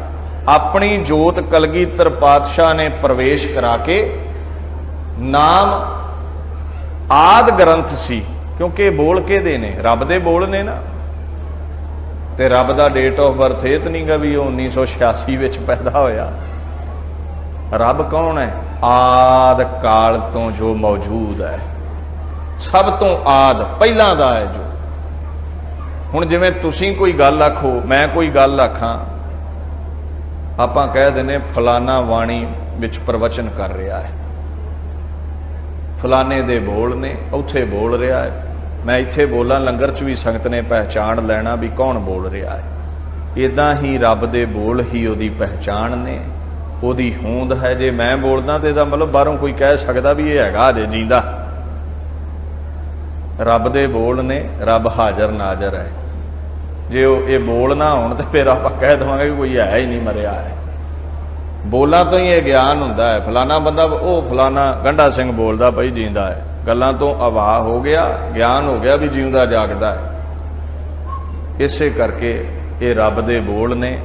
ਆਪਣੀ ਜੋਤ ਕਲਗੀਧਰ ਪਾਤਸ਼ਾਹ ਨੇ ਪ੍ਰਵੇਸ਼ ਕਰਾ ਕੇ ਨਾਮ ਆਦ ਗ੍ਰੰਥ ਸੀ, ਕਿਉਂਕਿ ਬੋਲ ਕੇ ਦੇ ਨੇ, ਰੱਬ ਦੇ ਬੋਲ ਨੇ ਨਾ। ਤੇ ਰੱਬ ਦਾ ਡੇਟ ਆਫ ਬਰਥ ਇਹ ਤਾਂ ਨਹੀਂਗਾ ਵੀ ਉਹ 1986 ਵਿੱਚ ਪੈਦਾ ਹੋਇਆ। ਰੱਬ ਕੌਣ ਹੈ? ਆਦ ਕਾਲ ਤੋਂ ਜੋ ਮੌਜੂਦ ਹੈ, ਸਭ ਤੋਂ ਆਦ ਪਹਿਲਾਂ ਦਾ ਹੈ ਜੋ। ਹੁਣ ਜਿਵੇਂ ਤੁਸੀਂ ਕੋਈ ਗੱਲ ਆਖੋ, ਮੈਂ ਕੋਈ ਗੱਲ ਆਖਾਂ, ਆਪਾਂ ਕਹਿ ਦਿੰਦੇ ਫਲਾਨਾ ਬਾਣੀ ਵਿੱਚ ਪ੍ਰਵਚਨ ਕਰ ਰਿਹਾ ਹੈ, ਫਲਾਣੇ ਦੇ ਬੋਲ ਨੇ, ਉੱਥੇ ਬੋਲ ਰਿਹਾ ਹੈ। ਮੈਂ ਇੱਥੇ ਬੋਲਾਂ, ਲੰਗਰ 'ਚ ਵੀ ਸੰਗਤ ਨੇ ਪਹਿਚਾਣ ਲੈਣਾ ਵੀ ਕੌਣ ਬੋਲ ਰਿਹਾ ਹੈ। ਇੱਦਾਂ ਹੀ ਰੱਬ ਦੇ ਬੋਲ ਹੀ ਉਹਦੀ ਪਹਿਚਾਣ ਨੇ, ਉਹਦੀ ਹੋਂਦ ਹੈ। ਜੇ ਮੈਂ ਬੋਲਦਾ ਤੇ ਇਹਦਾ ਮਤਲਬ ਬਾਹਰੋਂ ਕੋਈ ਕਹਿ ਸਕਦਾ ਵੀ ਇਹ ਹੈਗਾ ਅਜੇ ਜੀਂਦਾ। ਰੱਬ ਦੇ ਬੋਲ ਨੇ, ਰੱਬ ਹਾਜ਼ਰ ਨਾਜ਼ਰ ਹੈ। ਜੇ ਉਹ ਇਹ ਬੋਲ ਨਾ ਹੋਣ ਤੇ ਫਿਰ ਆਪਾਂ ਕਹਿ ਦੇਵਾਂਗੇ ਕਿ ਕੋਈ ਹੈ ਹੀ ਨਹੀਂ, ਮਰਿਆ ਹੈ। ਬੋਲਾਂ ਤੋਂ ਹੀ ਇਹ ਗਿਆਨ ਹੁੰਦਾ ਹੈ। ਫਲਾਣਾ ਬੰਦਾ, ਉਹ ਫਲਾਣਾ ਗੰਢਾ ਸਿੰਘ ਬੋਲਦਾ ਪਈ ਜੀਂਦਾ ਹੈ। ਗੱਲਾਂ ਤੋਂ ਆਵਾਹ ਹੋ ਗਿਆ, ਗਿਆਨ ਹੋ ਗਿਆ ਵੀ ਜਿਉਂਦਾ ਜਾਗਦਾ ਹੈ। ਇਸੇ ਕਰਕੇ ਇਹ ਰੱਬ ਦੇ ਬੋਲ ਨੇ।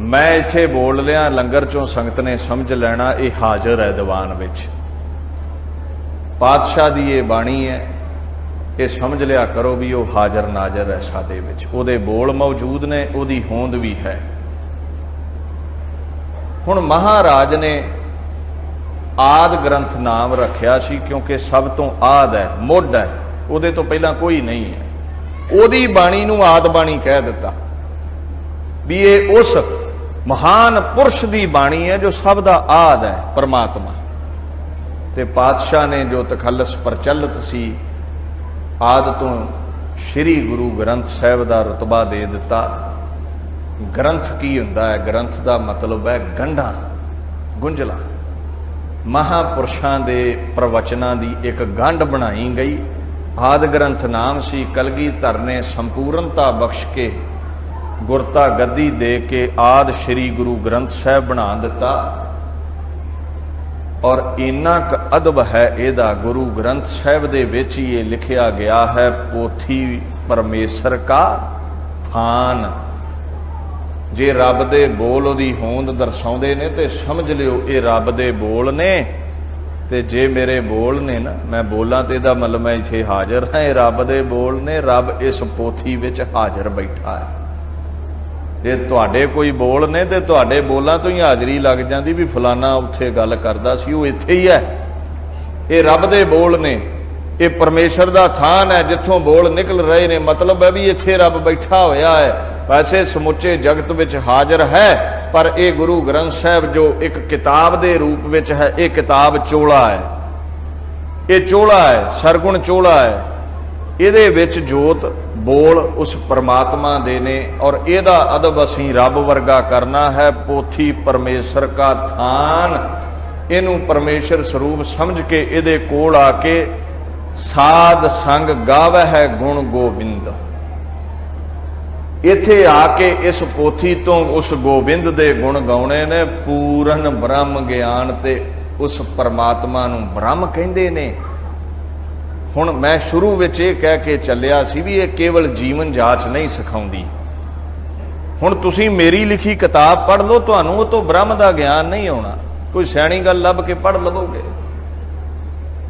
ਮੈਂ ਇੱਥੇ ਬੋਲ ਲਿਆ, ਲੰਗਰ ਚੋਂ ਸੰਗਤ ਨੇ ਸਮਝ ਲੈਣਾ ਇਹ ਹਾਜ਼ਰ ਹੈ ਦੀਵਾਨ ਵਿੱਚ। ਪਾਤਸ਼ਾਹ ਦੀ ਇਹ ਬਾਣੀ ਹੈ, ਇਹ ਸਮਝ ਲਿਆ ਕਰੋ ਵੀ ਉਹ ਹਾਜ਼ਰ ਨਾਜ਼ਰ ਹੈ ਸਾਡੇ ਵਿੱਚ। ਉਹਦੇ ਬੋਲ ਮੌਜੂਦ ਨੇ, ਉਹਦੀ ਹੋਂਦ ਵੀ ਹੈ। ਹੁਣ ਮਹਾਰਾਜ ਨੇ ਆਦ ਗ੍ਰੰਥ ਨਾਮ ਰੱਖਿਆ ਸੀ ਕਿਉਂਕਿ ਸਭ ਤੋਂ ਆਦ ਹੈ, ਮੁੱਢ ਹੈ, ਉਹਦੇ ਤੋਂ ਪਹਿਲਾਂ ਕੋਈ ਨਹੀਂ ਹੈ। ਉਹਦੀ ਬਾਣੀ ਨੂੰ ਆਦ ਬਾਣੀ ਕਹਿ ਦਿੱਤਾ ਵੀ ਇਹ ਉਸ ਮਹਾਨ ਪੁਰਸ਼ ਦੀ ਬਾਣੀ ਹੈ ਜੋ ਸਭ ਦਾ ਆਦ ਹੈ, ਪਰਮਾਤਮਾ। ਤੇ ਪਾਤਸ਼ਾਹ ਨੇ ਜੋ ਤਖੱਲਸ ਪ੍ਰਚਲਿਤ ਸੀ, ਆਦ ਤੋਂ ਸ੍ਰੀ ਗੁਰੂ ਗ੍ਰੰਥ ਸਾਹਿਬ ਦਾ ਰੁਤਬਾ ਦੇ ਦਿੱਤਾ। ਗ੍ਰੰਥ ਕੀ ਹੁੰਦਾ ਹੈ? ਗ੍ਰੰਥ ਦਾ ਮਤਲਬ ਹੈ ਗੰਢਾਂ, ਗੁੰਝਲਾਂ। ਮਹਾਂਪੁਰਸ਼ਾਂ ਦੇ ਪ੍ਰਵਚਨਾਂ ਦੀ ਇੱਕ ਗੰਢ ਬਣਾਈ ਗਈ। ਆਦ ਗ੍ਰੰਥ ਨਾਮ ਸੀ। ਕਲਗੀਧਰ ਨੇ ਸੰਪੂਰਨਤਾ ਬਖਸ਼ ਕੇ, ਗੁਰਤਾ ਗੱਦੀ ਦੇ ਕੇ ਆਦ ਸ੍ਰੀ ਗੁਰੂ ਗ੍ਰੰਥ ਸਾਹਿਬ ਬਣਾ ਦਿੱਤਾ। ਔਰ ਇੰਨਾ ਕੁ ਅਦਬ ਹੈ ਇਹਦਾ, ਗੁਰੂ ਗ੍ਰੰਥ ਸਾਹਿਬ ਦੇ ਵਿੱਚ ਹੀ ਇਹ ਲਿਖਿਆ ਗਿਆ ਹੈ, ਪੋਥੀ ਪਰਮੇਸ਼ਰ ਕਾ ਥਾਨ। ਜੇ ਰੱਬ ਦੇ ਬੋਲ ਉਹਦੀ ਹੋਂਦ ਦਰਸਾਉਂਦੇ ਨੇ ਤੇ ਸਮਝ ਲਿਓ ਇਹ ਰੱਬ ਦੇ ਬੋਲ ਨੇ। ਤੇ ਜੇ ਮੇਰੇ ਬੋਲ ਨੇ ਨਾ, ਮੈਂ ਬੋਲਾਂ ਤੇ ਇਹਦਾ ਮਤਲਬ ਮੈਂ ਇੱਥੇ ਹਾਜ਼ਰ ਹਾਂ, ਇਹ ਰੱਬ ਦੇ ਬੋਲ ਨੇ। ਰੱਬ ਇਸ ਪੋਥੀ ਵਿੱਚ ਹਾਜ਼ਰ ਬੈਠਾ ਹੈ। ਜੇ ਤੁਹਾਡੇ ਕੋਈ ਬੋਲ ਨੇ ਤੇ ਤੁਹਾਡੇ ਬੋਲਾਂ ਤੋਂ ਹੀ ਹਾਜ਼ਰੀ ਲੱਗ ਜਾਂਦੀ ਵੀ ਫਲਾਨਾ ਉੱਥੇ ਗੱਲ ਕਰਦਾ ਸੀ, ਉਹ ਇੱਥੇ ਹੀ ਹੈ। ਇਹ ਰੱਬ ਦੇ ਬੋਲ ਨੇ, ਇਹ ਪਰਮੇਸ਼ਰ ਦਾ ਥਾਨ ਹੈ ਜਿੱਥੋਂ ਬੋਲ ਨਿਕਲ ਰਹੇ ਨੇ। ਮਤਲਬ ਹੈ ਵੀ ਇੱਥੇ ਰੱਬ ਬੈਠਾ ਹੋਇਆ ਹੈ। ਵੈਸੇ ਸਮੁੱਚੇ ਜਗਤ ਵਿੱਚ ਹਾਜ਼ਰ ਹੈ, ਪਰ ਇਹ ਗੁਰੂ ਗ੍ਰੰਥ ਸਾਹਿਬ ਜੋ ਇੱਕ ਕਿਤਾਬ ਦੇ ਰੂਪ ਵਿੱਚ ਹੈ, ਇਹ ਕਿਤਾਬ ਚੋਲਾ ਹੈ। ਇਹ ਚੋਲਾ ਹੈ, ਸਰਗੁਣ ਚੋਲਾ ਹੈ। ਇਹਦੇ ਵਿੱਚ ਜੋਤ ਬੋਲ ਉਸ ਪਰਮਾਤਮਾ ਦੇ ਨੇ। ਔਰ ਇਹਦਾ ਅਦਬ ਅਸੀਂ ਰੱਬ ਵਰਗਾ ਕਰਨਾ ਹੈ। ਪੋਥੀ ਪਰਮੇਸ਼ਰ ਕਾ ਥਾਨ, ਇਹਨੂੰ ਪਰਮੇਸ਼ਰ ਸਰੂਪ ਸਮਝ ਕੇ ਇਹਦੇ ਕੋਲ ਆ ਕੇ ਸਾਧ ਸੰਗ ਗਾਵੈ ਹੈ ਗੁਣ ਗੋਬਿੰਦ। ਇੱਥੇ ਆ ਕੇ ਇਸ ਪੋਥੀ ਤੋਂ ਉਸ ਗੋਬਿੰਦ ਦੇ ਗੁਣ ਗਾਉਣੇ ਨੇ। ਪੂਰਨ ਬ੍ਰਹਮ ਗਿਆਨ ਤੇ ਉਸ ਪਰਮਾਤਮਾ ਨੂੰ ਬ੍ਰਹਮ ਕਹਿੰਦੇ ਨੇ। ਹੁਣ ਮੈਂ ਸ਼ੁਰੂ ਵਿੱਚ ਇਹ ਕਹਿ ਕੇ ਚੱਲਿਆ ਸੀ ਵੀ ਇਹ ਕੇਵਲ ਜੀਵਨ ਜਾਚ ਨਹੀਂ ਸਿਖਾਉਂਦੀ। ਹੁਣ ਤੁਸੀਂ ਮੇਰੀ ਲਿਖੀ ਕਿਤਾਬ ਪੜ੍ਹ ਲਓ, ਤੁਹਾਨੂੰ ਉਹ ਤੋਂ ਬ੍ਰਹਮ ਦਾ ਗਿਆਨ ਨਹੀਂ ਆਉਣਾ। ਕੋਈ ਸਿਆਣੀ ਗੱਲ ਲੱਭ ਕੇ ਪੜ੍ਹ ਲਵੋਗੇ।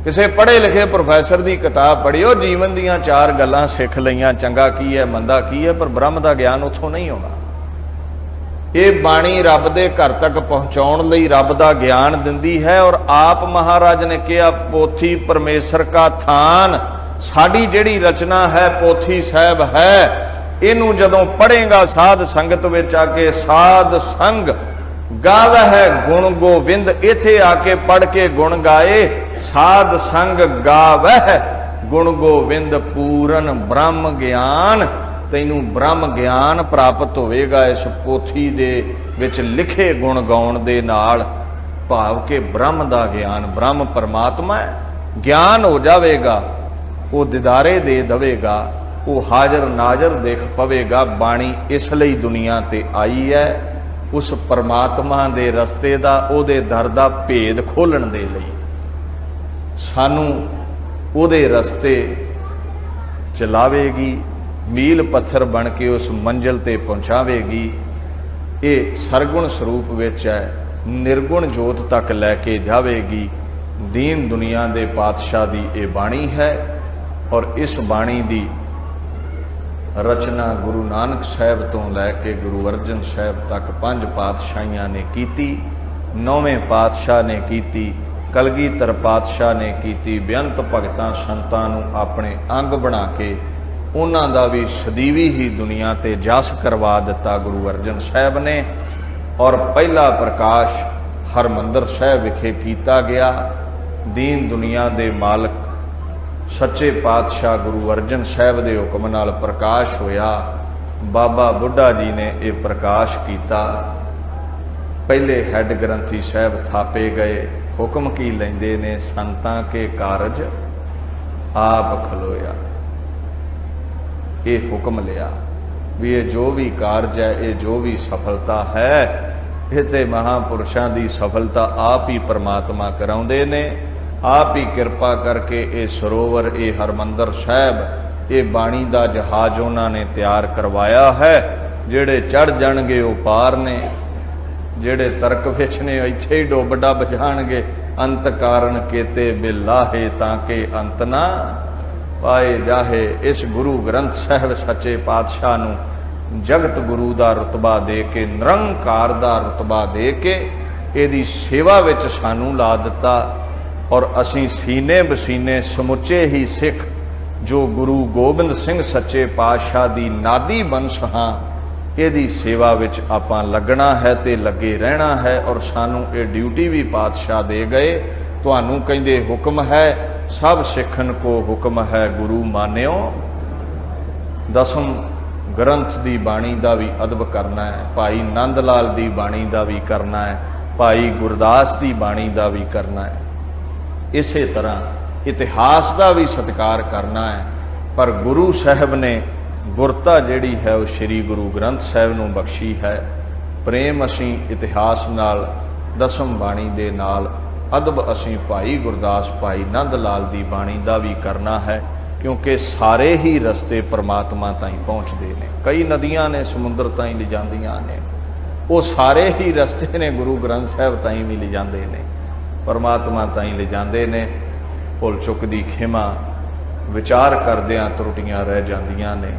ਕਿਸੇ ਪੜ੍ਹੇ ਲਿਖੇ ਪ੍ਰੋਫੈਸਰ ਦੀ ਕਿਤਾਬ ਪੜ੍ਹਿਓ, ਜੀਵਨ ਦੀਆਂ 4 ਗੱਲਾਂ ਸਿੱਖ ਲਈਆਂ, ਚੰਗਾ ਕੀ ਹੈ ਮੰਦਾ ਕੀ ਹੈ, ਪਰ ਬ੍ਰਹਮ ਦਾ ਗਿਆਨ ਉੱਥੋਂ ਨਹੀਂ ਆਉਣਾ। ਇਹ ਬਾਣੀ ਰੱਬ ਦੇ ਘਰ ਤੱਕ ਪਹੁੰਚਾਉਣ ਲਈ ਰੱਬ ਦਾ ਗਿਆਨ ਦਿੰਦੀ ਹੈ। ਔਰ ਆਪ ਮਹਾਰਾਜ ਨੇ ਕਿਹਾ ਪੋਥੀ ਪਰਮੇਸ਼ਰ ਕਾ ਥਾਨ। ਸਾਡੀ ਜਿਹੜੀ ਰਚਨਾ ਹੈ, ਪੋਥੀ ਸਾਹਿਬ ਹੈ, ਇਹਨੂੰ ਜਦੋਂ ਪੜ੍ਹੇਗਾ ਸਾਧ ਸੰਗਤ ਵਿੱਚ ਆ ਕੇ, ਸਾਧ ਸੰਗ ਗਾਵੈ ਹੈ ਗੁਣ ਗੋਬਿੰਦ। ਇੱਥੇ ਆ ਕੇ ਪੜ੍ਹ ਕੇ ਗੁਣ ਗਾਏ, ਸਾਧ ਸੰਗ ਗਾਵੈ ਗੁਣ ਗੋਬਿੰਦ। ਪੂਰਨ ਬ੍ਰਹਮ ਗਿਆਨ, ਤੈਨੂੰ ਬ੍ਰਹਮ ਗਿਆਨ ਪ੍ਰਾਪਤ ਹੋਵੇਗਾ ਇਸ ਪੋਥੀ ਦੇ ਵਿੱਚ ਲਿਖੇ ਗੁਣ ਗਾਉਣ ਦੇ ਨਾਲ। ਭਾਵ ਕਿ ਬ੍ਰਹਮ ਦਾ ਗਿਆਨ, ਬ੍ਰਹਮ ਪਰਮਾਤਮਾ ਹੈ, ਗਿਆਨ ਹੋ ਜਾਵੇਗਾ। ਉਹ ਦਿਦਾਰੇ ਦੇ ਦੇਵੇਗਾ, ਉਹ ਹਾਜ਼ਰ ਨਾਜ਼ਰ ਦੇਖ ਪਵੇਗਾ। ਬਾਣੀ ਇਸ ਲਈ ਦੁਨੀਆ ਤੇ ਆਈ ਹੈ, ਉਸ ਪਰਮਾਤਮਾ ਦੇ ਰਸਤੇ ਦਾ, ਉਹਦੇ ਦਰ ਦਾ ਭੇਦ ਖੋਲਣ ਦੇ ਲਈ। ਸਾਨੂੰ ਉਹਦੇ ਰਸਤੇ ਚਲਾਵੇਗੀ, ਮੀਲ ਪੱਥਰ ਬਣ ਕੇ ਉਸ ਮੰਜ਼ਿਲ ਤੇ ਪਹੁੰਚਾਵੇਗੀ। ਇਹ ਸਰਗੁਣ ਸਰੂਪ ਵਿੱਚ ਹੈ, ਨਿਰਗੁਣ ਜੋਤ ਤੱਕ ਲੈ ਕੇ ਜਾਵੇਗੀ। ਦੀਨ ਦੁਨੀਆ ਦੇ ਪਾਤਸ਼ਾਹ ਦੀ ਇਹ ਬਾਣੀ ਹੈ। ਔਰ ਇਸ ਬਾਣੀ ਦੀ रचना गुरु नानक साहब तो लैके गुरु अर्जन साहब तक 5 पातशाहियां ने कीती। 9वें पातशाह ने कीती, कलगीधर पातशाह ने कीती। बेअंत भगतां संतां नूं अपने अंग बना के उन्हां दा भी सदीवी ही दुनिया ते जस करवा दिता गुरु अर्जन साहब ने। और पहला प्रकाश हरमंदर साहब विखे कीता गया। दीन दुनिया दे मालक सच्चे पातशाह गुरु अर्जन साहब के हुक्म नाल प्रकाश होया। बाबा बुढ़ा जी ने यह प्रकाश किया। पहले हैड ग्रंथी साहब थापे गए। हुक्म की लेंदे ने, संतां के कारज आप खलोया। ये हुक्म लिया भी ये जो भी कारज है, ये जो भी सफलता है, ये तो महापुरुषों की सफलता आप ही परमात्मा कराउंदे ने। आप ही कृपा करके ये सरोवर, ये हरमंदर साहब, ये बाणी का जहाज उन्होंने तैयार करवाया है। जेड़े चढ़ जाणगे वो पार ने, जेड़े तर्क विच ने इत्थे ही डुब डब जाणगे। अंत कारण केते बिलाहे ताके अंत ना पाए जाहे। इस गुरु ग्रंथ साहब सच्चे पातशाह नूं जगत गुरु का रुतबा दे के, निरंकार का रुतबा दे के इहदी सेवा विच सानू ला दिता। और असीं सीने बसीने समुचे ही सिख जो गुरु गोबिंद सिंह सच्चे पातशाह दी नादी वंश हाँ, इहदी सेवा विच आपां लगना है ते लगे रहना है। और सानू ये ड्यूटी भी पातशाह दे गए। तुहानू कहिंदे हुक्म है सब सिखन को हुक्म है गुरु मान्यो। 10वें ग्रंथ दी बाणी दा भी अदब करना है। भाई नंद लाल दी बाणी दा भी करना है। भाई गुरदास दी बाणी दा भी करना है। इसे तरह इतिहास का भी सत्कार करना है। पर गुरु साहब ने गुरता जिहड़ी है वो श्री गुरु ग्रंथ साहब नूं बख्शी है। प्रेम असीं इतिहास नाल, 10वें बाणी दे नाल, अदब असीं भाई गुरदास, भाई नंद लाल दी बाणी दा भी करना है। क्योंकि सारे ही रस्ते परमात्मा ताईं पहुँचते हैं। कई नदियां ने समुद्र ताईं ले जांदियां ने, वो सारे ही रस्ते ने गुरु ग्रंथ साहब ताईं भी ले जाते हैं, परमात्मा ताईं ले जाते ने। भुल चुक दी खिमा विचार करदियां त्रुटियां रह जांदियां ने।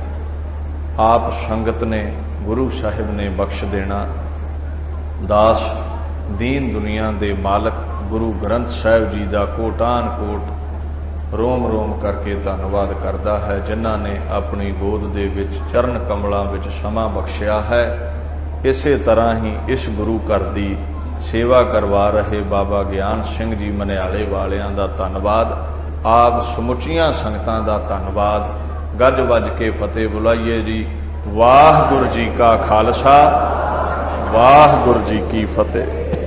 आप संगत ने, गुरु साहिब ने बख्श देना। दास दीन दुनिया दे मालक गुरु ग्रंथ साहिब जी का कोटान कोट रोम रोम करके धन्नवाद करता है, जिन्हां ने अपनी गोद दे विच चरण कमलों विच समा बख्शिया है। इसे तरह ही इस गुरु घर दी सेवा करवा रहे बाबा ज्ञान सिंह जी मनियाले वालियां दा धन्नवाद। आप समुचियां संगतां दा धन्नवाद। गज वज के फतेह बुलाइए जी। वाहिगुरू जी का खालसा, वाहिगुरू जी की फतेह।